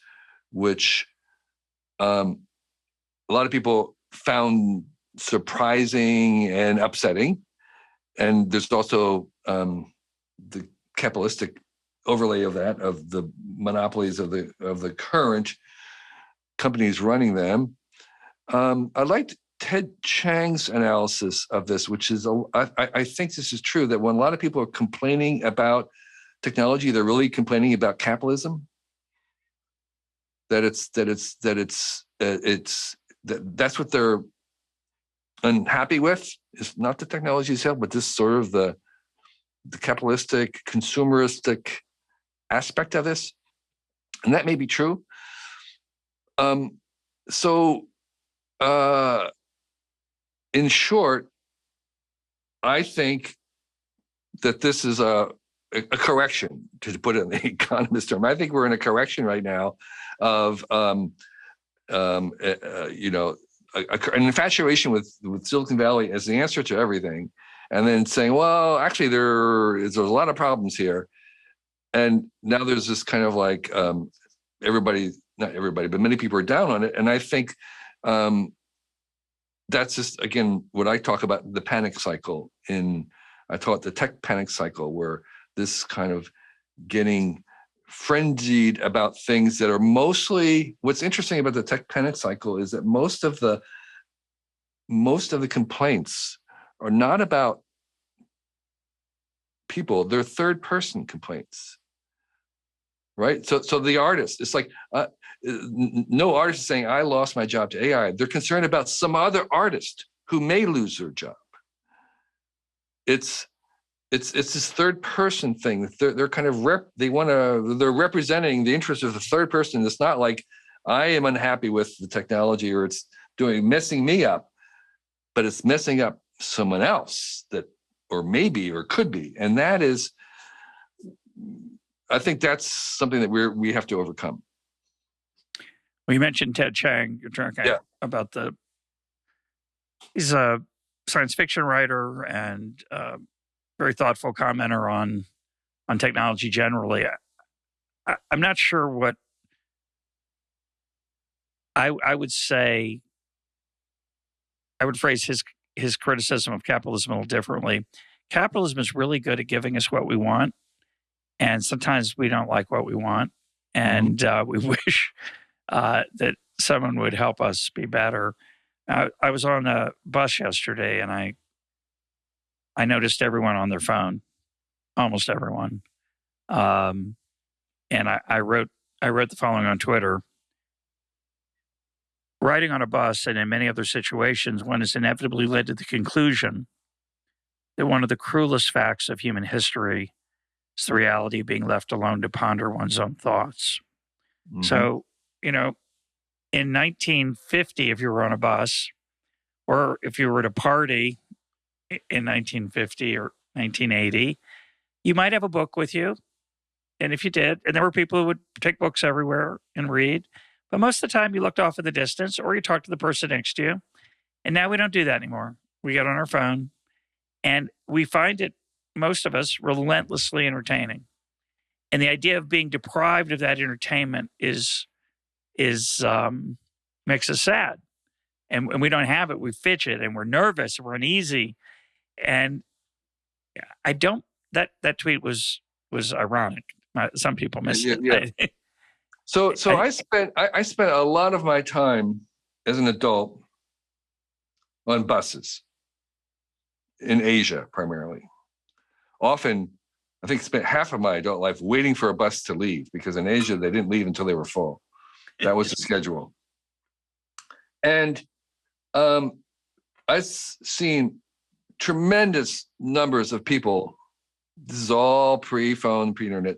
[SPEAKER 2] which a lot of people found surprising and upsetting. And there's also the capitalistic overlay of that, of the monopolies of the current companies running them. I liked Ted Chiang's analysis of this, which is I think this is true, that when a lot of people are complaining about technology, they're really complaining about capitalism. That's what they're unhappy with. It's not the technology itself, but this sort of the capitalistic, consumeristic aspect of this. And that may be true. So in short, I think that this is a correction, to put it in the economist term. I think we're in a correction right now of, an infatuation with Silicon Valley as the answer to everything, and then saying, well, actually, there's a lot of problems here. And now there's this kind of like everybody, not everybody, but many people are down on it. And I think that's just, again, what I talk about, the panic cycle. I call it the tech panic cycle, where this kind of getting frenzied about things that are mostly, what's interesting about the tech panic cycle is that most of the complaints are not about people, they're third person complaints. Right. So the artist, it's like no artist is saying, I lost my job to AI. They're concerned about some other artist who may lose their job. It's this third person thing. They're kind of they're representing the interest of the third person. It's not like I am unhappy with the technology or it's messing me up, but it's messing up someone else or maybe or could be. And that is, I think that's something that we have to overcome.
[SPEAKER 1] Well, you mentioned Ted Chiang. You're talking about he's a science fiction writer and very thoughtful commenter on technology generally. I'm not sure what I would say. I would phrase his criticism of capitalism a little differently. Capitalism is really good at giving us what we want. And sometimes we don't like what we want. And we wish that someone would help us be better. I was on a bus yesterday and I noticed everyone on their phone, almost everyone. And I wrote the following on Twitter. Riding on a bus and in many other situations, one is inevitably led to the conclusion that one of the cruelest facts of human history is the reality of being left alone to ponder one's own thoughts. Mm-hmm. So, in 1950, if you were on a bus, or if you were at a party in 1950 or 1980, you might have a book with you. And if you did, and there were people who would take books everywhere and read, but most of the time you looked off in the distance or you talked to the person next to you. And now we don't do that anymore. We get on our phone and we find it, most of us, relentlessly entertaining. And the idea of being deprived of that entertainment is makes us sad. And we don't have it. We fidget and we're nervous and we're uneasy. And that tweet was ironic. Some people missed it.
[SPEAKER 2] Yeah. So I spent a lot of my time as an adult on buses in Asia, primarily. Often, I think spent half of my adult life waiting for a bus to leave, because in Asia, they didn't leave until they were full. That was the schedule. And I've seen tremendous numbers of people, this is all pre-phone, pre-internet,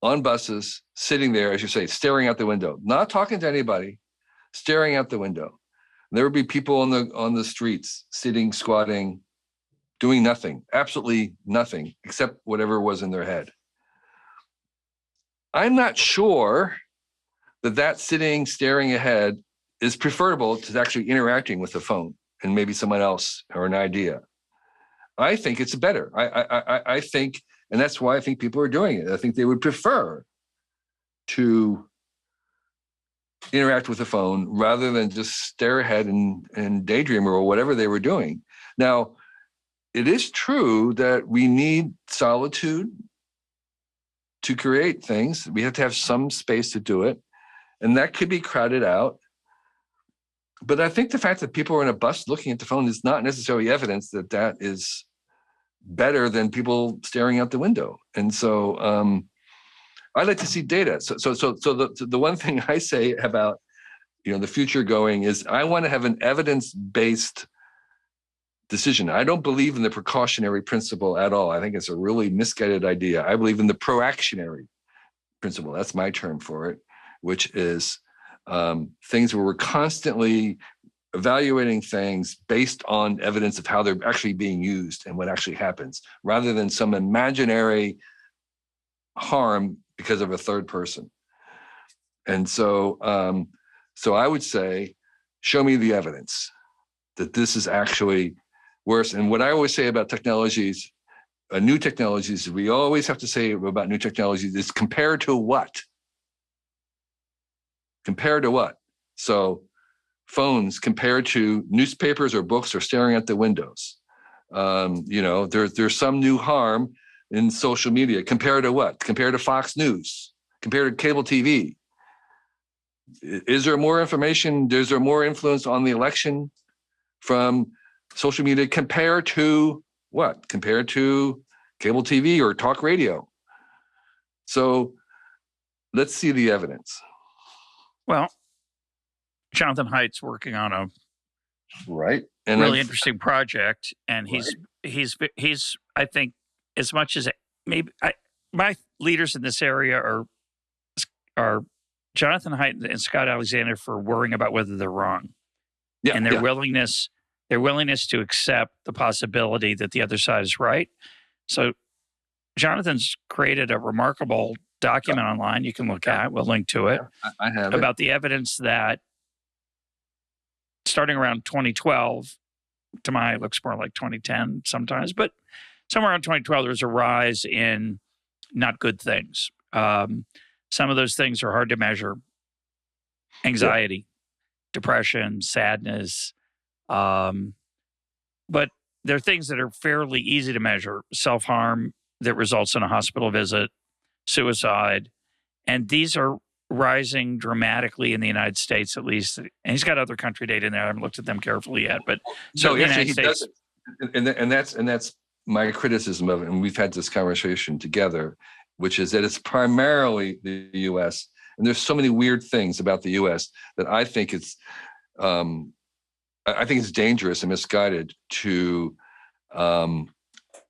[SPEAKER 2] on buses, sitting there, as you say, staring out the window, not talking to anybody, staring out the window. And there would be people on the streets, sitting, squatting, doing nothing, absolutely nothing, except whatever was in their head. I'm not sure that sitting, staring ahead is preferable to actually interacting with the phone and maybe someone else or an idea. I think it's better. I think, and that's why I think people are doing it. I think they would prefer to interact with the phone rather than just stare ahead and daydream or whatever they were doing. Now, it is true that we need solitude to create things. We have to have some space to do it, and that could be crowded out. But I think the fact that people are in a bus looking at the phone is not necessarily evidence that is better than people staring out the window. And so I like to see data. So the one thing I say about the future going is I want to have an evidence-based decision. I don't believe in the precautionary principle at all. I think it's a really misguided idea. I believe in the proactionary principle. That's my term for it, which is things where we're constantly evaluating things based on evidence of how they're actually being used and what actually happens, rather than some imaginary harm because of a third person. And so, so I would say, show me the evidence that this is actually worse. And what I always say about technologies, new technologies, we always have to say about new technologies is compared to what? Compared to what? So phones compared to newspapers or books or staring at the windows. There's some new harm in social media. Compared to what? Compared to Fox News, compared to cable TV. Is there more information? Is there more influence on the election from social media compared to what? Compared to cable TV or talk radio? So let's see the evidence.
[SPEAKER 1] Well, Jonathan Haidt's working on a really interesting project, and he's I think, as much as my leaders in this area are Jonathan Haidt and Scott Alexander for worrying about whether they're wrong, and their willingness to accept the possibility that the other side is right. So Jonathan's created a remarkable document online you can look at. We'll link to it.
[SPEAKER 2] I have
[SPEAKER 1] about the evidence that starting around 2012, to my eye, it looks more like 2010 sometimes, but somewhere around 2012, there was a rise in not good things. Some of those things are hard to measure: anxiety, depression, sadness. But there are things that are fairly easy to measure: self-harm that results in a hospital visit, suicide. And these are rising dramatically in the United States, at least. And he's got other country data in there. I haven't looked at them carefully yet, but so the United States.
[SPEAKER 2] And that's my criticism of it. And we've had this conversation together, which is that it's primarily the U.S. And there's so many weird things about the U.S. that I think it's dangerous and misguided to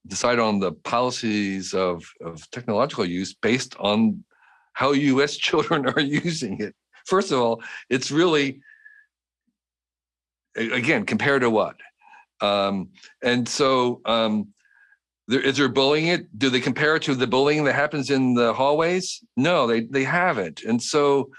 [SPEAKER 2] decide on the policies of technological use based on how U.S. children are using it. First of all, it's really, again, compared to what? And so is there bullying it? Do they compare it to the bullying that happens in the hallways? No, they haven't. And so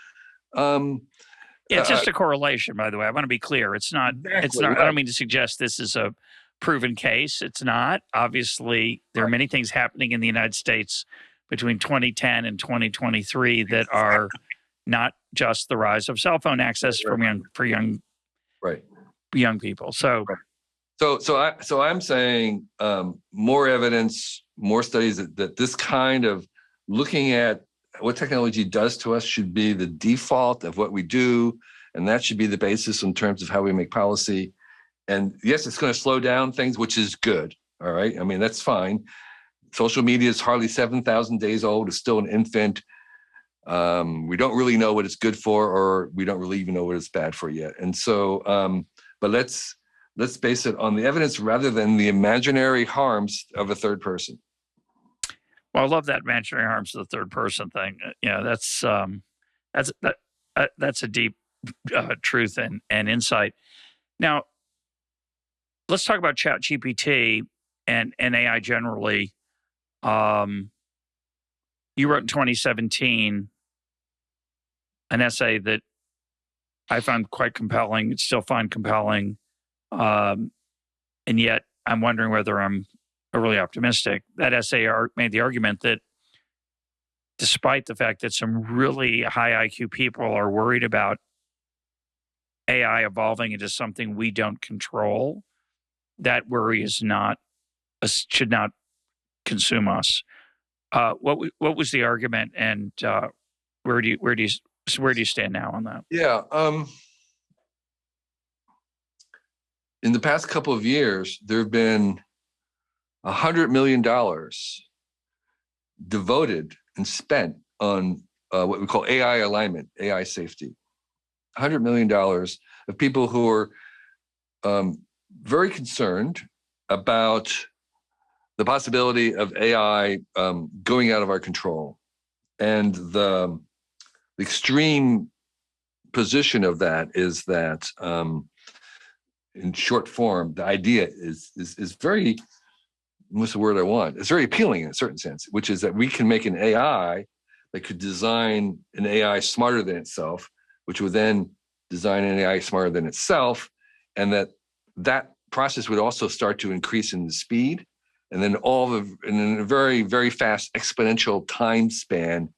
[SPEAKER 1] it's just a correlation, by the way. I want to be clear. It's not.
[SPEAKER 2] Exactly,
[SPEAKER 1] it's not.
[SPEAKER 2] right.
[SPEAKER 1] I don't mean to suggest this is a proven case. It's not. Obviously, there are many things happening in the United States between 2010 and 2023 that are not just the rise of cell phone access for young people. So.
[SPEAKER 2] So I'm saying more evidence, more studies that this kind of looking at what technology does to us should be the default of what we do, and that should be the basis in terms of how we make policy. And yes, it's going to slow down things, which is good. All right, I mean that's fine. Social media is hardly 7,000 days old; it's still an infant. We don't really know what it's good for, or we don't really even know what it's bad for yet. And so, but let's base it on the evidence rather than the imaginary harms of a third person.
[SPEAKER 1] Well, I love that imaginary harms of the third person thing. That's a deep truth and insight. Now, let's talk about ChatGPT and AI generally. You wrote in 2017 an essay that I found quite compelling, still find compelling. And yet I'm wondering whether I'm overly optimistic. That essay made the argument that despite the fact that some really high IQ people are worried about AI evolving into something we don't control, that worry should not consume us. What was the argument, and where do you stand now on that?
[SPEAKER 2] Yeah. In the past couple of years, there have been $100 million devoted and spent on what we call AI alignment, AI safety. $100 million of people who are very concerned about the possibility of AI going out of our control. And the extreme position of that is that, in short form, the idea is very, what's the word I want? It's very appealing in a certain sense, which is that we can make an AI that could design an AI smarter than itself, which would then design an AI smarter than itself, and that process would also start to increase in the speed, and then in a very, very fast exponential time span,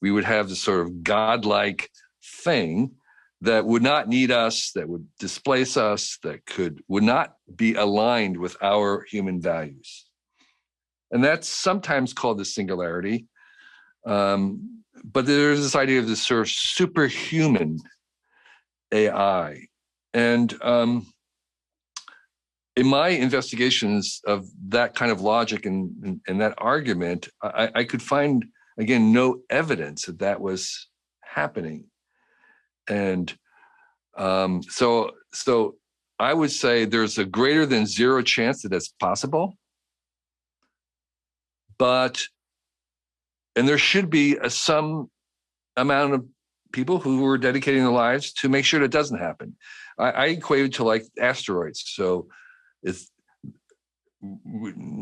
[SPEAKER 2] we would have this sort of godlike thing that would not need us, that would displace us, that would not be aligned with our human values. And that's sometimes called the singularity. But there's this idea of this sort of superhuman AI. And in my investigations of that kind of logic and that argument, I could find, again, no evidence that was happening. And so I would say there's a greater than zero chance that that's possible. And there should be some amount of people who are dedicating their lives to make sure that doesn't happen. I equate it to like asteroids. So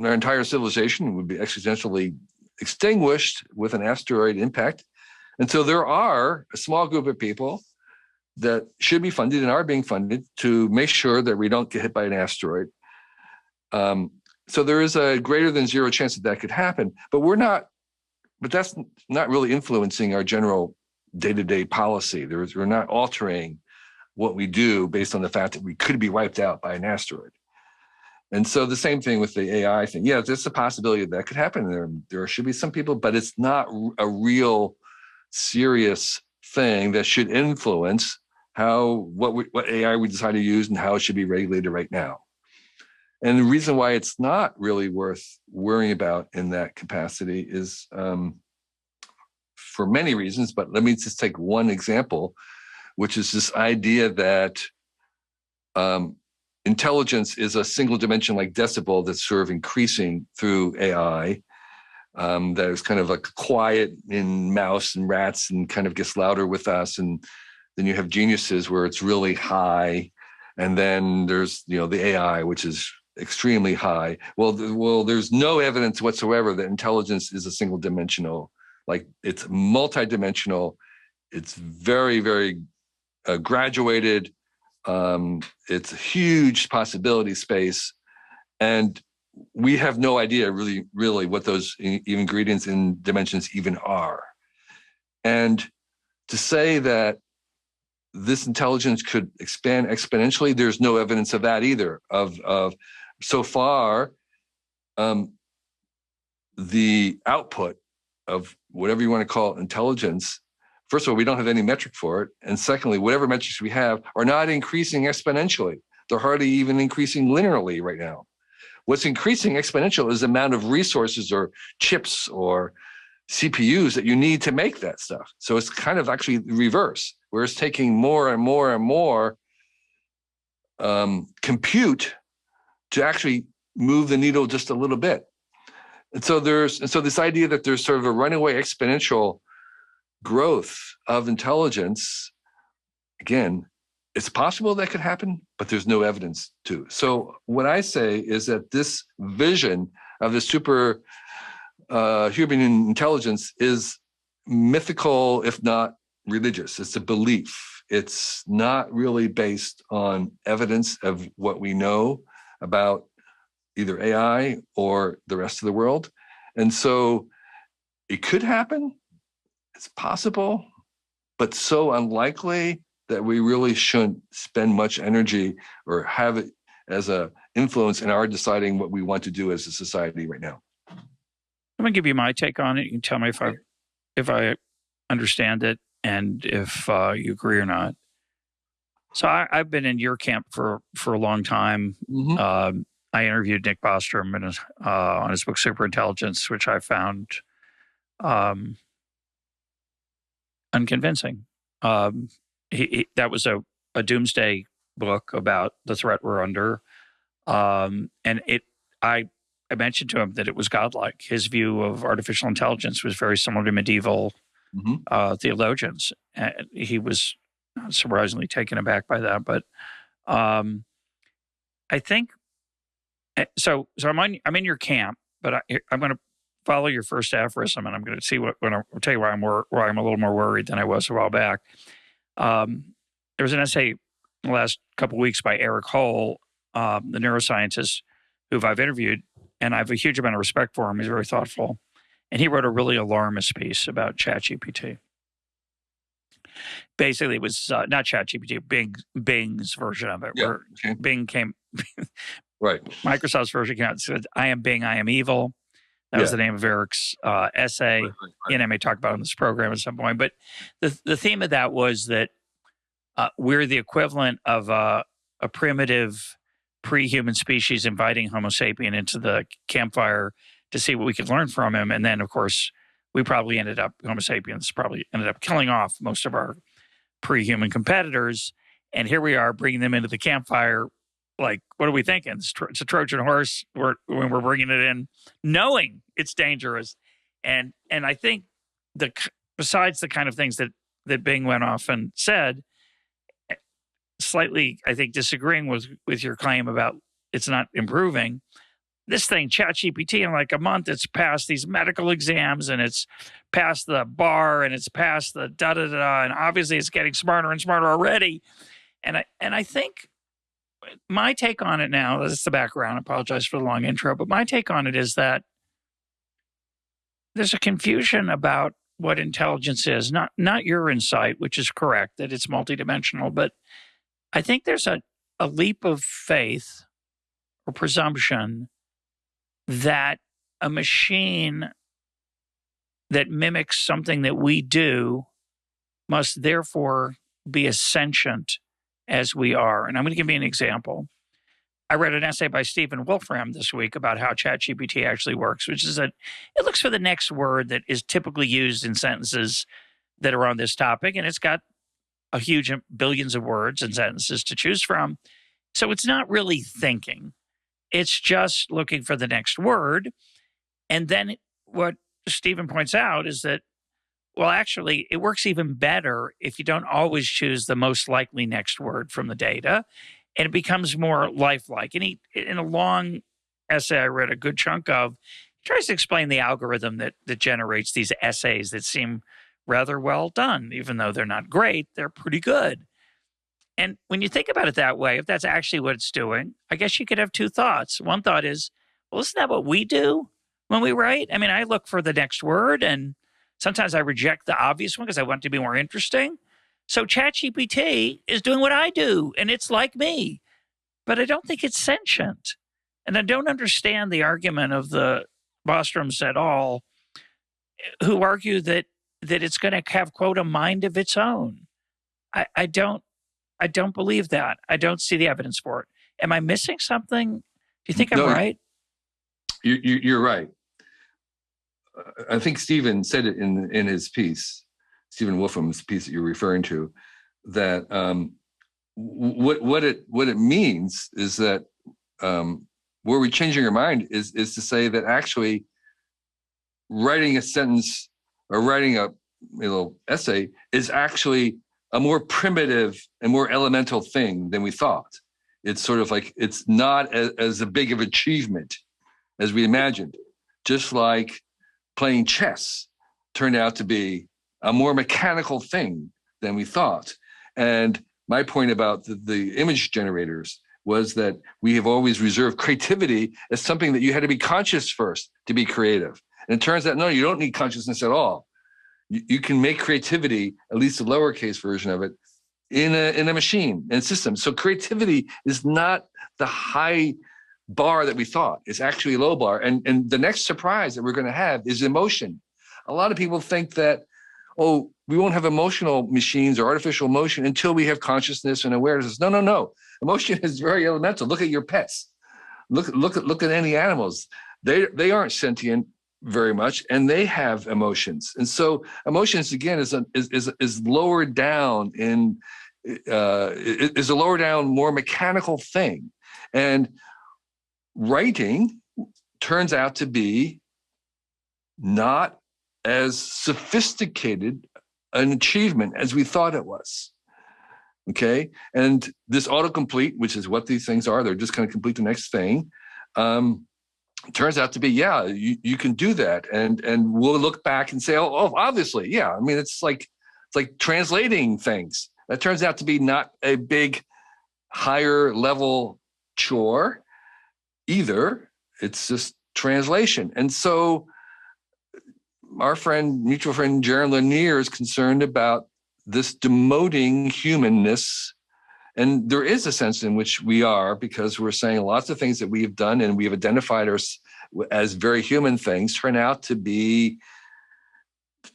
[SPEAKER 2] our entire civilization would be existentially extinguished with an asteroid impact. And so there are a small group of people that should be funded and are being funded to make sure that we don't get hit by an asteroid. So there is a greater than zero chance that could happen, but that's not really influencing our general day-to-day policy. We're not altering what we do based on the fact that we could be wiped out by an asteroid. And so the same thing with the AI thing. Yeah, there's a possibility that could happen. There should be some people, but it's not a real serious thing that should influence what AI we decide to use and how it should be regulated right now. And the reason why it's not really worth worrying about in that capacity is for many reasons, but let me just take one example, which is this idea that intelligence is a single dimension like decibel that's sort of increasing through AI. That is kind of like quiet in mouse and rats and kind of gets louder with us. And then you have geniuses where it's really high. And then there's, the AI, which is extremely high. Well, there's no evidence whatsoever that intelligence is a single dimensional. Like, it's multidimensional. It's very, very graduated. It's a huge possibility space. And we have no idea really what those ingredients and dimensions even are. And to say that this intelligence could expand exponentially, there's no evidence of that either. Of so far, the output of whatever you want to call intelligence, first of all, we don't have any metric for it. And secondly, whatever metrics we have are not increasing exponentially. They're hardly even increasing linearly right now. What's increasing exponential is the amount of resources or chips or CPUs that you need to make that stuff. So it's kind of actually reverse, where it's taking more and more and more compute to actually move the needle just a little bit. And so this idea that there's sort of a runaway exponential growth of intelligence, again, it's possible that could happen, but there's no evidence to. So what I say is that this vision of the super human intelligence is mythical, if not religious. It's a belief. It's not really based on evidence of what we know about either AI or the rest of the world. And so it could happen. It's possible, but so unlikely that we really shouldn't spend much energy or have it as an influence in our deciding what we want to do as a society right now.
[SPEAKER 1] I'm going to give you my take on it. You can tell me if I understand it and if you agree or not. So I've been in your camp for a long time.
[SPEAKER 2] Mm-hmm.
[SPEAKER 1] I interviewed Nick Bostrom on his book Superintelligence, which I found unconvincing. That was a doomsday book about the threat we're under, and I I mentioned to him that it was godlike. His view of artificial intelligence was very similar to medieval theologians. He was not surprisingly taken aback by that. But I think so. I'm in your camp, but I'm going to follow your first aphorism, and I'm going to see I'll tell you why I'm a little more worried than I was a while back. There was an essay in the last couple of weeks by Eric Hole, the neuroscientist who I've interviewed, and I have a huge amount of respect for him. He's very thoughtful. And he wrote a really alarmist piece about ChatGPT. Basically, it was not ChatGPT, Bing's version of it, where Bing came,
[SPEAKER 2] right.
[SPEAKER 1] Microsoft's version came out and said, I am Bing, I am evil. That was the name of Eric's essay. Right. And I may talk about it in this program at some point. But the theme of that was that we're the equivalent of a primitive pre-human species inviting Homo sapien into the campfire to see what we could learn from him. And then, of course, Homo sapiens probably ended up killing off most of our pre-human competitors. And here we are bringing them into the campfire. Like, what are we thinking? It's a Trojan horse when we're bringing it in, knowing it's dangerous. And I think besides the kind of things that Bing went off and said, slightly, I think, disagreeing with your claim about it's not improving. This thing, ChatGPT, in like a month, it's passed these medical exams and it's passed the bar and it's passed the da-da-da-da, and obviously it's getting smarter and smarter already. And I think my take on it now, that's the background, I apologize for the long intro, but my take on it is that there's a confusion about what intelligence is, not your insight, which is correct, that it's multidimensional, but I think there's a leap of faith or presumption that a machine that mimics something that we do must therefore be as sentient as we are. And I'm going to give you an example. I read an essay by Stephen Wolfram this week about how ChatGPT actually works, which is that it looks for the next word that is typically used in sentences that are on this topic, and it's got a huge billions of words and sentences to choose from. So it's not really thinking. It's just looking for the next word. And then what Stephen points out is that, well, actually, it works even better if you don't always choose the most likely next word from the data, and it becomes more lifelike. And in a long essay I read a good chunk of, he tries to explain the algorithm that generates these essays that seem rather well done. Even though they're not great, they're pretty good. And when you think about it that way, if that's actually what it's doing, I guess you could have two thoughts. One thought is, well, isn't that what we do when we write? I mean, I look for the next word, and sometimes I reject the obvious one because I want it to be more interesting. So ChatGPT is doing what I do, and it's like me. But I don't think it's sentient. And I don't understand the argument of the Boströms et al., who argue that it's going to have, quote, a mind of its own. I don't believe that. I don't see the evidence for it. Am I missing something? Do you think I'm right?
[SPEAKER 2] You're right. I think Stephen said it in his piece, Stephen Wolfram's piece that you're referring to, that what it means is that where we're changing our mind is to say that actually writing a sentence or writing a essay is actually a more primitive and more elemental thing than we thought. It's sort of like, it's not as a big of achievement as we imagined. Just like playing chess turned out to be a more mechanical thing than we thought. And my point about the image generators was that we have always reserved creativity as something that you had to be conscious first to be creative. And it turns out, no, you don't need consciousness at all. You can make creativity, at least a lowercase version of it, in a machine and system. So creativity is not the high bar that we thought. It's actually a low bar. And the next surprise that we're going to have is emotion. A lot of people think that, oh, we won't have emotional machines or artificial emotion until we have consciousness and awareness. No. Emotion is very elemental. Look at your pets. Look at any animals. They aren't sentient very much, and they have emotions. And so emotions, again, is lower down is a lower down, more mechanical thing. And writing turns out to be not as sophisticated an achievement as we thought it was. Okay. And this autocomplete, which is what these things are, they're just going to complete the next thing. Turns out to be, yeah, you can do that. And we'll look back and say, oh, obviously. Yeah. I mean, it's like translating things. That turns out to be not a big higher level chore either. It's just translation. And so our mutual friend, Jaron Lanier, is concerned about this demoting humanness. And there is a sense in which we are, because we're saying lots of things that we have done and we have identified as very human things turn out to be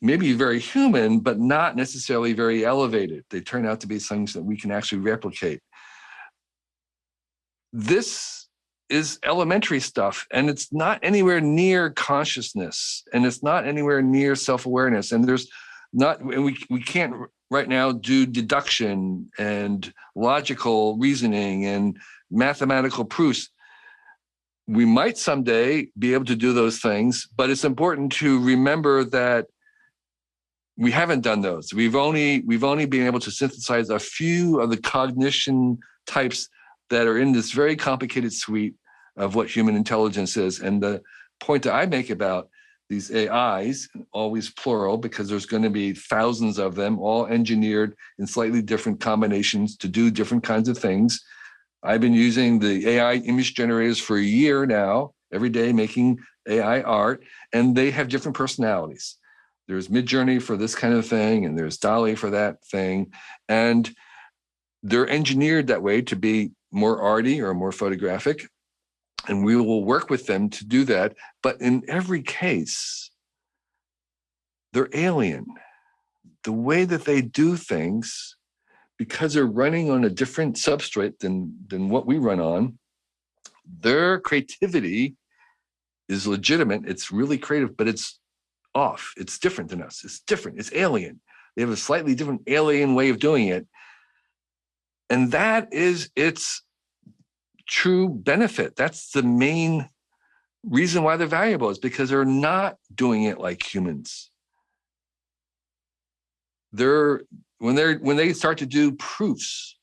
[SPEAKER 2] maybe very human, but not necessarily very elevated. They turn out to be things that we can actually replicate. This is elementary stuff, and it's not anywhere near consciousness, and it's not anywhere near self-awareness. And we can't right now do deduction and logical reasoning and mathematical proofs. We might someday be able to do those things, but it's important to remember that we haven't done those. We've only been able to synthesize a few of the cognition types that are in this very complicated suite of what human intelligence is. And the point that I make about these AIs, always plural, because there's going to be thousands of them, all engineered in slightly different combinations to do different kinds of things. I've been using the AI image generators for a year now, every day making AI art, and they have different personalities. There's Midjourney for this kind of thing, and there's DALL-E for that thing. And they're engineered that way to be more arty or more photographic. And we will work with them to do that. But in every case, they're alien. The way that they do things, because they're running on a different substrate than what we run on, their creativity is legitimate. It's really creative, but it's off. It's different than us. It's different. It's alien. They have a slightly different alien way of doing it. And that is its true benefit. That's the main reason why they're valuable, is because they're not doing it like humans. When they start to do proofs,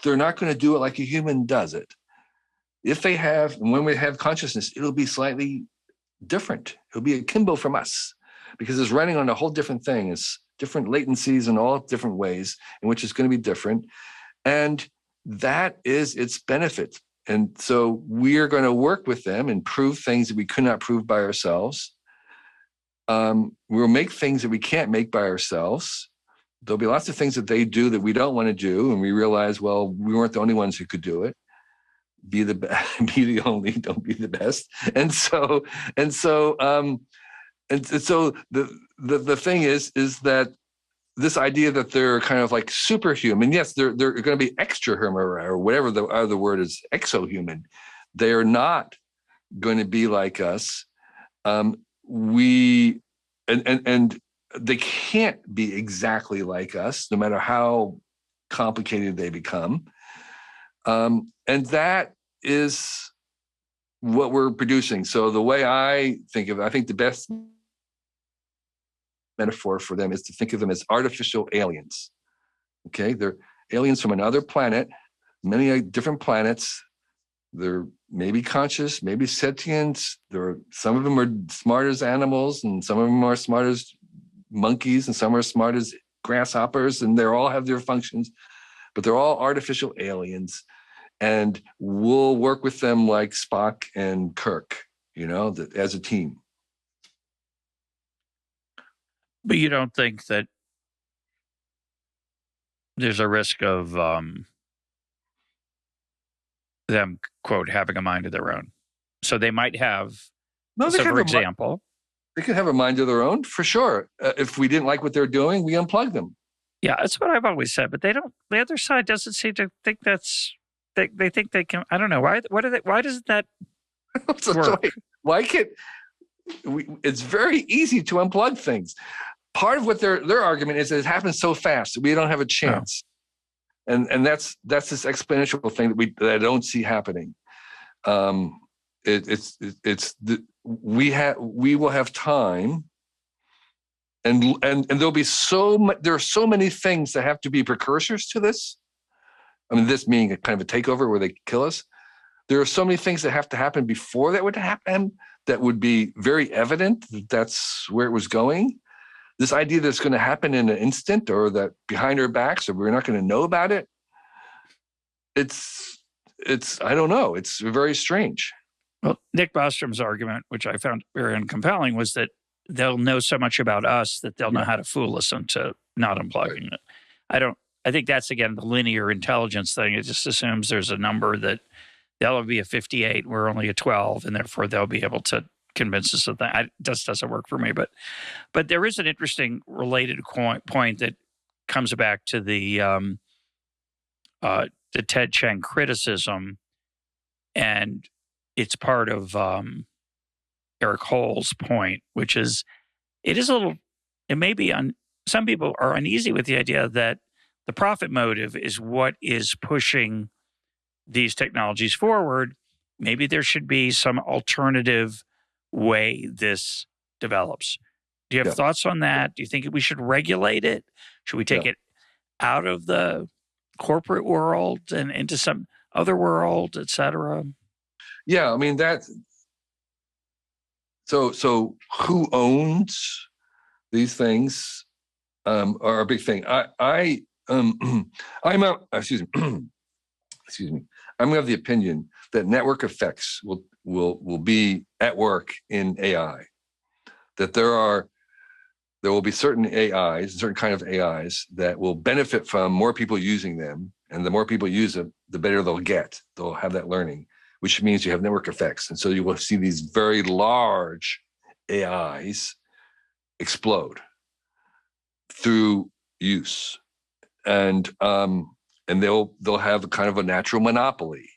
[SPEAKER 2] they're not going to do it like a human does it. When we have consciousness, it'll be slightly different. It'll be akimbo from us, because it's running on a whole different thing. It's different latencies in all different ways in which it's going to be different. And that is its benefit. And so we are going to work with them and prove things that we could not prove by ourselves. We'll make things that we can't make by ourselves. There'll be lots of things that they do that we don't want to do. And we realize, well, we weren't the only ones who could do it. Be the only, don't be the best. And so the thing is that this idea that they're kind of like superhuman, yes, they're going to be extrahuman or whatever the other word is, exohuman. They are not going to be like us. And they can't be exactly like us, no matter how complicated they become. And that is what we're producing. So the way I think the best metaphor for them is to think of them as artificial aliens. Okay, they're aliens from another planet, many different planets. They're maybe conscious, maybe sentient. Some of them are smart as animals, and some of them are smart as monkeys, and some are smart as grasshoppers, and they all have their functions, but they're all artificial aliens. And we'll work with them like Spock and Kirk, as a team.
[SPEAKER 1] But you don't think that there's a risk of them, quote, having a mind of their own? So they might have, for example,
[SPEAKER 2] they could have a mind of their own, for sure. If we didn't like what they're doing, we unplug them.
[SPEAKER 1] Yeah, that's what I've always said. But they don't. The other side doesn't seem to think that's. They think they can. I don't know why. Why doesn't that work?
[SPEAKER 2] Why can't? It's very easy to unplug things. Part of what their argument is that it happens so fast that we don't have a chance, and that's this exponential thing that I don't see happening. we will have time, and there'll be there are so many things that have to be precursors to this. I mean, this being a kind of a takeover where they kill us. There are so many things that have to happen before that would happen that would be very evident that that's where it was going. This idea that it's going to happen in an instant, or that behind our backs, or we're not going to know about it. It's I don't know. It's very strange.
[SPEAKER 1] Well, Nick Bostrom's argument, which I found very compelling, was that they'll know so much about us that they'll know how to fool us into not unplugging it. I think that's, again, the linear intelligence thing. It just assumes there's a number that they'll be a 58, we're only a 12, and therefore they'll be able to convince us of that. It just doesn't work for me. But there is an interesting related point that comes back to the Ted Chiang criticism, and it's part of Eric Hole's point, which is it may be some people are uneasy with the idea that the profit motive is what is pushing these technologies forward. Maybe there should be some alternative way this develops. Do you have thoughts on that? Do you think we should regulate it? Should we take it out of the corporate world and into some other world, et cetera?
[SPEAKER 2] Yeah, I mean that. So who owns these things are a big thing. Excuse me. I'm of the opinion that network effects will be at work in AI. That there will be certain AIs, certain kind of AIs that will benefit from more people using them, and the more people use them, the better they'll get. They'll have that learning, which means you have network effects, and so you will see these very large AIs explode through use, and they'll have a kind of a natural monopoly.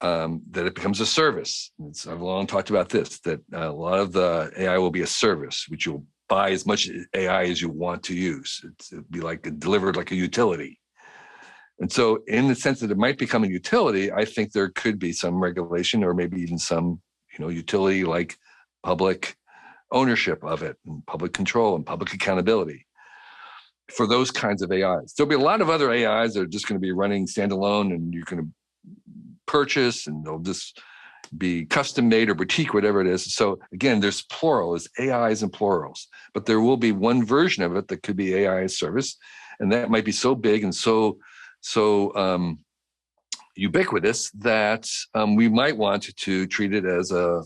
[SPEAKER 2] That it becomes a service. I've long talked about this, that a lot of the AI will be a service, which you'll buy as much AI as you want to use. It'll be delivered like a utility. And so in the sense that it might become a utility, I think there could be some regulation, or maybe even some, utility like public ownership of it, and public control and public accountability for those kinds of AIs. There'll be a lot of other AIs that are just going to be running standalone, and you're going to purchase, and they'll just be custom made or boutique, whatever it is. So again, there's plural, there's AIs and plurals, but there will be one version of it that could be AI as service, and that might be so big and so ubiquitous that we might want to treat it as a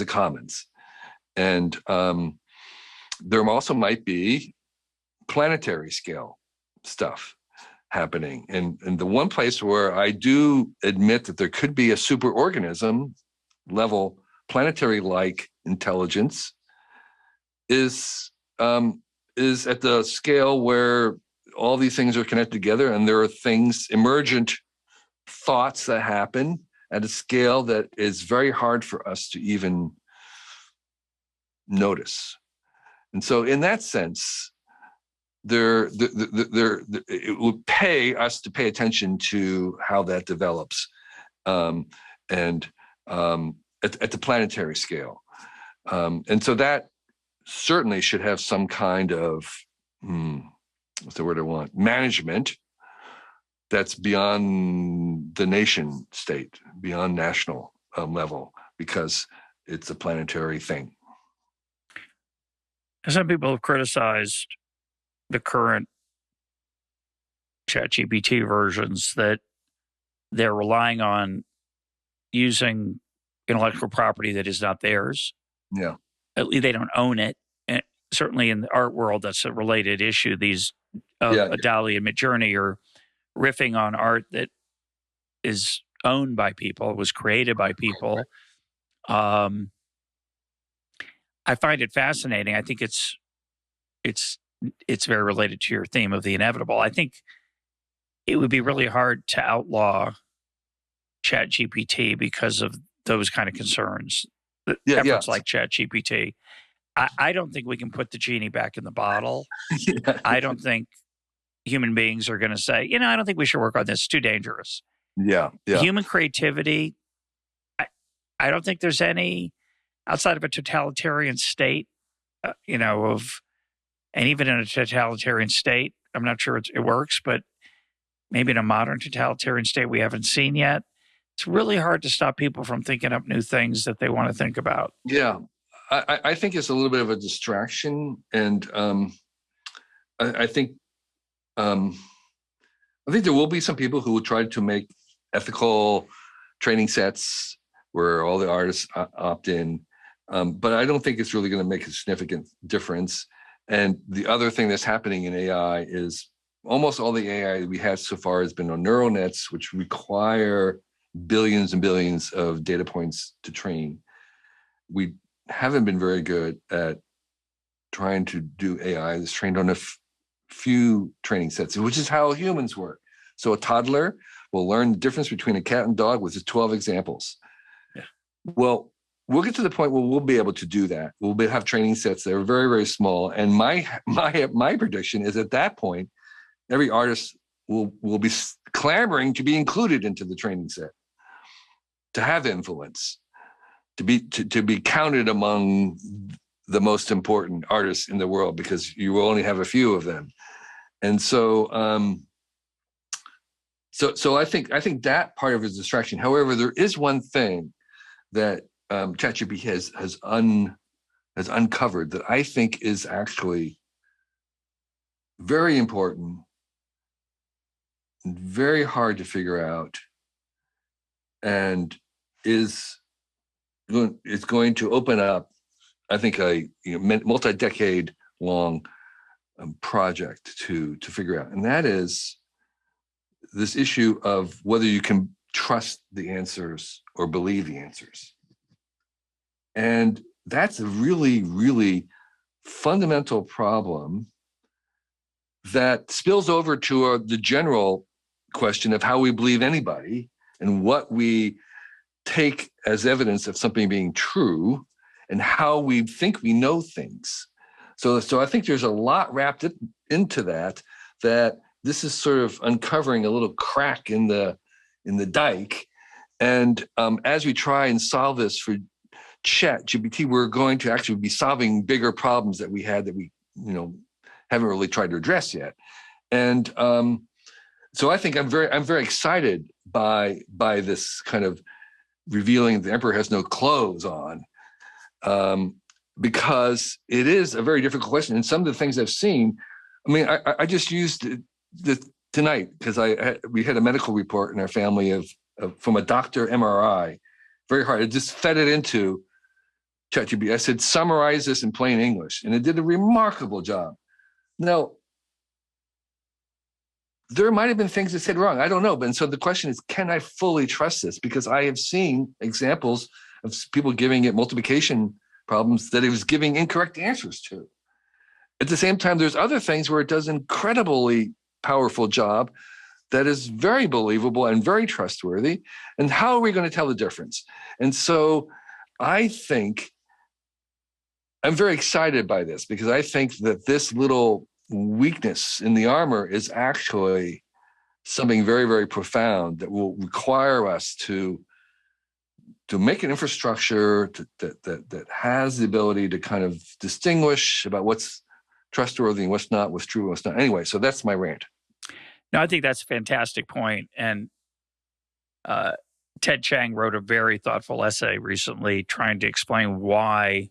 [SPEAKER 2] commons. And there also might be planetary scale stuff happening. And the one place where I do admit that there could be a superorganism level planetary-like intelligence is at the scale where all these things are connected together, and there are things, emergent thoughts that happen at a scale that is very hard for us to even notice. And so in that sense, it would pay us to pay attention to how that develops, and at the planetary scale. And so that certainly should have some kind of, what's the word I want, management that's beyond the nation state, beyond national level, because it's a planetary thing.
[SPEAKER 1] Some people have criticized the current ChatGPT versions that they're relying on using intellectual property that is not theirs.
[SPEAKER 2] Yeah.
[SPEAKER 1] At least they don't own it. And certainly in the art world, that's a related issue. These Adali and Midjourney are riffing on art that is owned by people, was created by people. I find it fascinating. I think it's very related to your theme of the inevitable. I think it would be really hard to outlaw ChatGPT because of those kind of concerns. Efforts like ChatGPT. I don't think we can put the genie back in the bottle. I don't think human beings are going to say, I don't think we should work on this. It's too dangerous.
[SPEAKER 2] Yeah.
[SPEAKER 1] Human creativity, I don't think there's any outside of a totalitarian state, and even in a totalitarian state, I'm not sure it works, but maybe in a modern totalitarian state we haven't seen yet. It's really hard to stop people from thinking up new things that they want to think about.
[SPEAKER 2] Yeah, I think it's a little bit of a distraction, and I think there will be some people who will try to make ethical training sets where all the artists opt in, but I don't think it's really going to make a significant difference. And the other thing that's happening in AI is almost all the AI we have so far has been on neural nets, which require billions and billions of data points to train. We haven't been very good at trying to do AI that's trained on a few training sets, which is how humans work. So a toddler will learn the difference between a cat and dog with just 12 examples. Yeah. Well, we'll get to the point where we'll be able to do that. We'll have training sets that are very, very small. And my prediction is at that point, every artist will be clamoring to be included into the training set, to have influence, to be counted among the most important artists in the world, because you will only have a few of them. And so I think that part of it is distraction. However, there is one thing that ChatGPT has uncovered that I think is actually very important, very hard to figure out, and it's going to open up, I think, a multi-decade long project to figure out, and that is this issue of whether you can trust the answers or believe the answers. And that's a really, really fundamental problem that spills over to the general question of how we believe anybody and what we take as evidence of something being true and how we think we know things. So I think there's a lot wrapped into that this is sort of uncovering a little crack in the dike. And as we try and solve this for ChatGPT, we're going to actually be solving bigger problems that we had that we haven't really tried to address yet. And so I think I'm very excited by this kind of revealing the emperor has no clothes on, because it is a very difficult question. And some of the things I've seen, I mean, I just used this tonight because we had a medical report in our family from a doctor MRI, very hard. I just fed it into ChatGPT. I said, summarize this in plain English, and it did a remarkable job. Now, there might have been things it said wrong. I don't know. And so the question is, can I fully trust this? Because I have seen examples of people giving it multiplication problems that it was giving incorrect answers to. At the same time, there's other things where it does an incredibly powerful job that is very believable and very trustworthy. And how are we going to tell the difference? And so I think I'm very excited by this, because I think that this little weakness in the armor is actually something very, very profound that will require us to make an infrastructure that has the ability to kind of distinguish about what's trustworthy and what's not, what's true and what's not. Anyway, so that's my rant.
[SPEAKER 1] No, I think that's a fantastic point. And Ted Chiang wrote a very thoughtful essay recently trying to explain why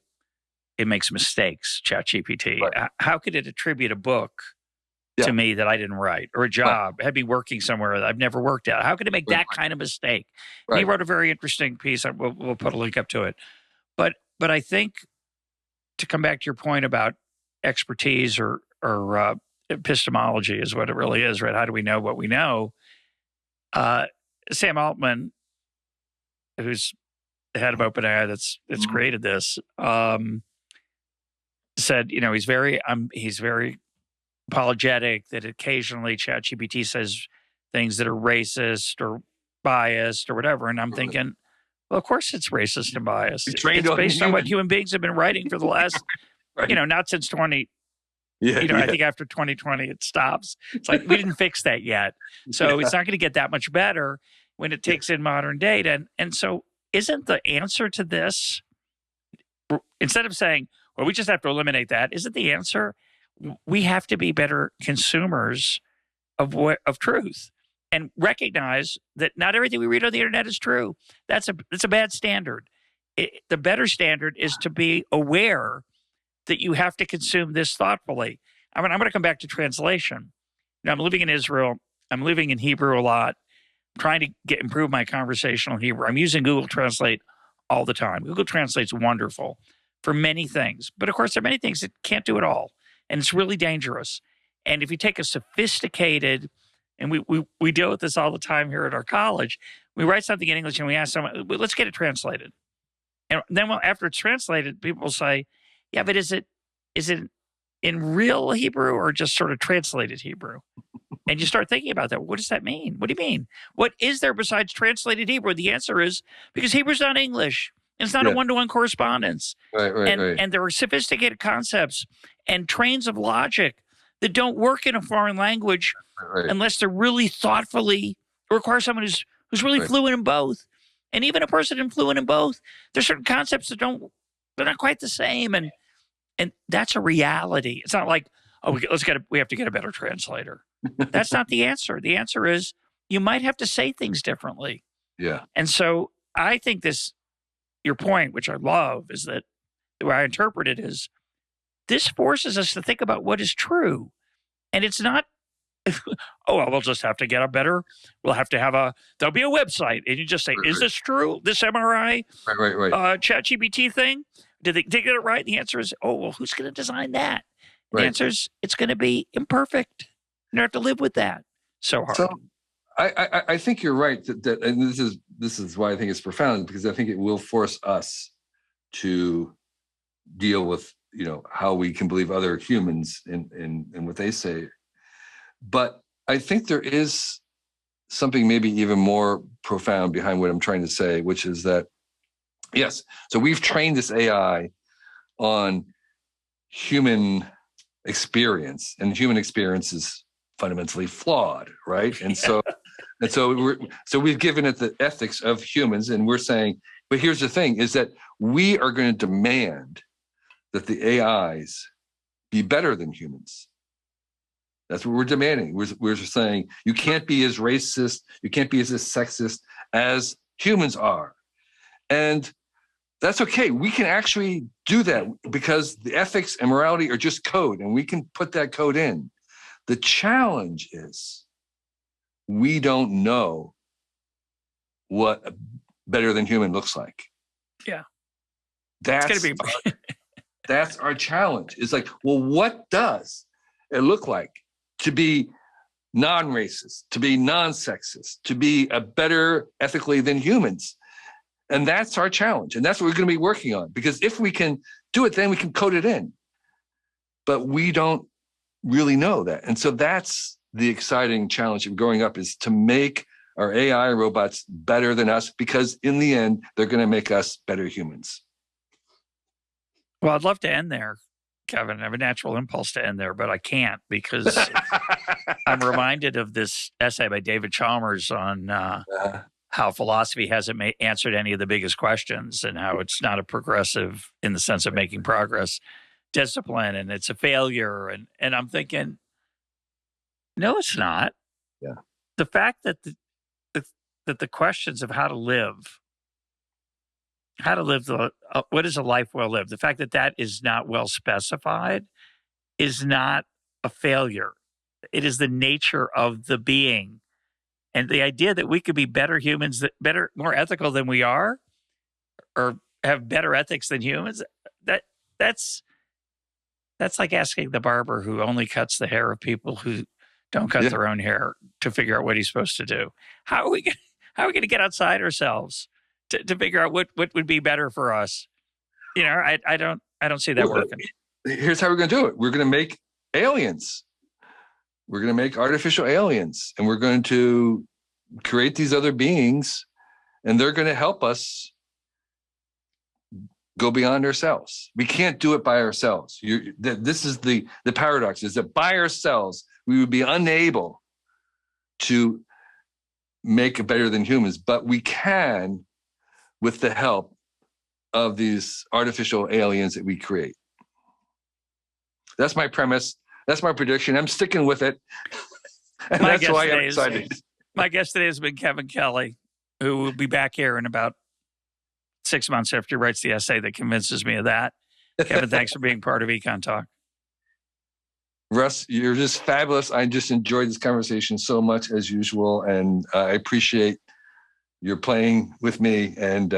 [SPEAKER 1] it makes mistakes, ChatGPT. Right. How could it attribute a book to me that I didn't write, or a job, had me working somewhere that I've never worked at? How could it make that kind of mistake? Right. He wrote a very interesting piece. We'll put a link up to it. But I think, to come back to your point about expertise or epistemology is what it really is, right? How do we know what we know? Sam Altman, who's the head of OpenAI that's created this, said, he's very apologetic that occasionally ChatGPT says things that are racist or biased or whatever. And I'm thinking, well, of course it's racist and biased. It's based on what human beings have been writing for the last, right. Not since 20. I think after 2020 it stops. It's like, we didn't fix that yet. So it's not going to get that much better when it takes in modern data. And so isn't the answer to this, instead of saying, well, we just have to eliminate that, isn't the answer, we have to be better consumers of truth and recognize that not everything we read on the internet is true. That's a bad standard. The better standard is to be aware that you have to consume this thoughtfully. I'm going to come back to translation. I'm living in Israel. I'm living in Hebrew a lot. I'm trying to improve my conversational Hebrew. I'm using Google Translate all the time. Google Translate's wonderful for many things. But of course, there are many things that can't do it all. And it's really dangerous. And if you take a sophisticated, and we deal with this all the time here at our college, we write something in English and we ask someone, let's get it translated. And then after it's translated, people will say, yeah, but is it in real Hebrew or just sort of translated Hebrew? And you start thinking about that. What does that mean? What do you mean? What is there besides translated Hebrew? The answer is because Hebrew's not English. And it's not a one-to-one correspondence.
[SPEAKER 2] Right.
[SPEAKER 1] And there are sophisticated concepts and trains of logic that don't work in a foreign language unless they're really thoughtfully require someone who's really fluent in both. And even a person fluent in both, there's certain concepts that they're not quite the same. And that's a reality. It's not like, oh, we have to get a better translator. That's not the answer. The answer is you might have to say things differently.
[SPEAKER 2] Yeah.
[SPEAKER 1] And so I think your point, which I love, is that the way I interpret it is this forces us to think about what is true. And it's not, oh, well, we'll just have to get we'll have to there'll be a website. And you just say, is this true? This MRI ChatGPT thing? Did they get it right? The answer is, oh, well, who's going to design that? The answer is, it's going to be imperfect. You have to live with that so hard.
[SPEAKER 2] So I think you're right that and this is why I think it's profound, because I think it will force us to deal with, how we can believe other humans in what they say. But I think there is something maybe even more profound behind what I'm trying to say, which is that, yes, so we've trained this AI on human experience, and human experience is fundamentally flawed, right? And so we've given it the ethics of humans, and we're saying, but here's the thing, is that we are going to demand that the AIs be better than humans. That's what we're demanding. We're saying you can't be as racist, you can't be as sexist as humans are. And that's okay. We can actually do that because the ethics and morality are just code, and we can put that code in. The challenge is we don't know what a better than human looks like.
[SPEAKER 1] Yeah.
[SPEAKER 2] That's our challenge. It's like, well, what does it look like to be non-racist, to be non-sexist, to be a better ethically than humans? And that's our challenge. And that's what we're going to be working on. Because if we can do it, then we can code it in. But we don't really know that. And so that's the exciting challenge of growing up, is to make our AI robots better than us, because in the end, they're going to make us better humans.
[SPEAKER 1] Well, I'd love to end there, Kevin. I have a natural impulse to end there, but I can't, because I'm reminded of this essay by David Chalmers on how philosophy hasn't answered any of the biggest questions, and how it's not a progressive, in the sense of making progress, discipline, and it's a failure. And I'm thinking, no, it's not.
[SPEAKER 2] Yeah.
[SPEAKER 1] The fact that the questions of how to live, what is a life well lived, the fact that is not well specified is not a failure. It is the nature of the being. And the idea that we could be better humans, more ethical than we are, or have better ethics than humans, that's like asking the barber who only cuts the hair of people who don't cut their own hair to figure out what he's supposed to do. How are we going to get outside ourselves to figure out what would be better for us? I don't see that working.
[SPEAKER 2] Here's how we're going to do it. We're going to make aliens. We're going to make artificial aliens, and we're going to create these other beings, and they're going to help us go beyond ourselves. We can't do it by ourselves. This is the paradox, is that by ourselves, we would be unable to make it better than humans, but we can with the help of these artificial aliens that we create. That's my premise. That's my prediction. I'm sticking with it. And that's why I'm excited.
[SPEAKER 1] My guest today has been Kevin Kelly, who will be back here in about 6 months after he writes the essay that convinces me of that. Kevin, thanks for being part of EconTalk.
[SPEAKER 2] Russ, you're just fabulous. I just enjoyed this conversation so much as usual. And I appreciate your playing with me and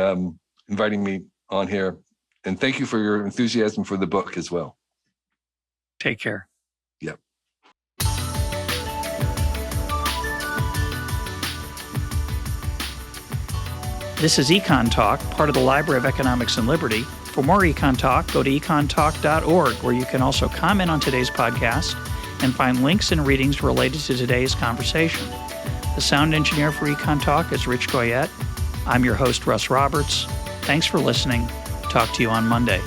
[SPEAKER 2] inviting me on here. And thank you for your enthusiasm for the book as well.
[SPEAKER 1] Take care.
[SPEAKER 2] Yep.
[SPEAKER 1] This is EconTalk, part of the Library of Economics and Liberty. For more EconTalk, go to econtalk.org, where you can also comment on today's podcast and find links and readings related to today's conversation. The sound engineer for EconTalk is Rich Goyette. I'm your host, Russ Roberts. Thanks for listening. Talk to you on Monday.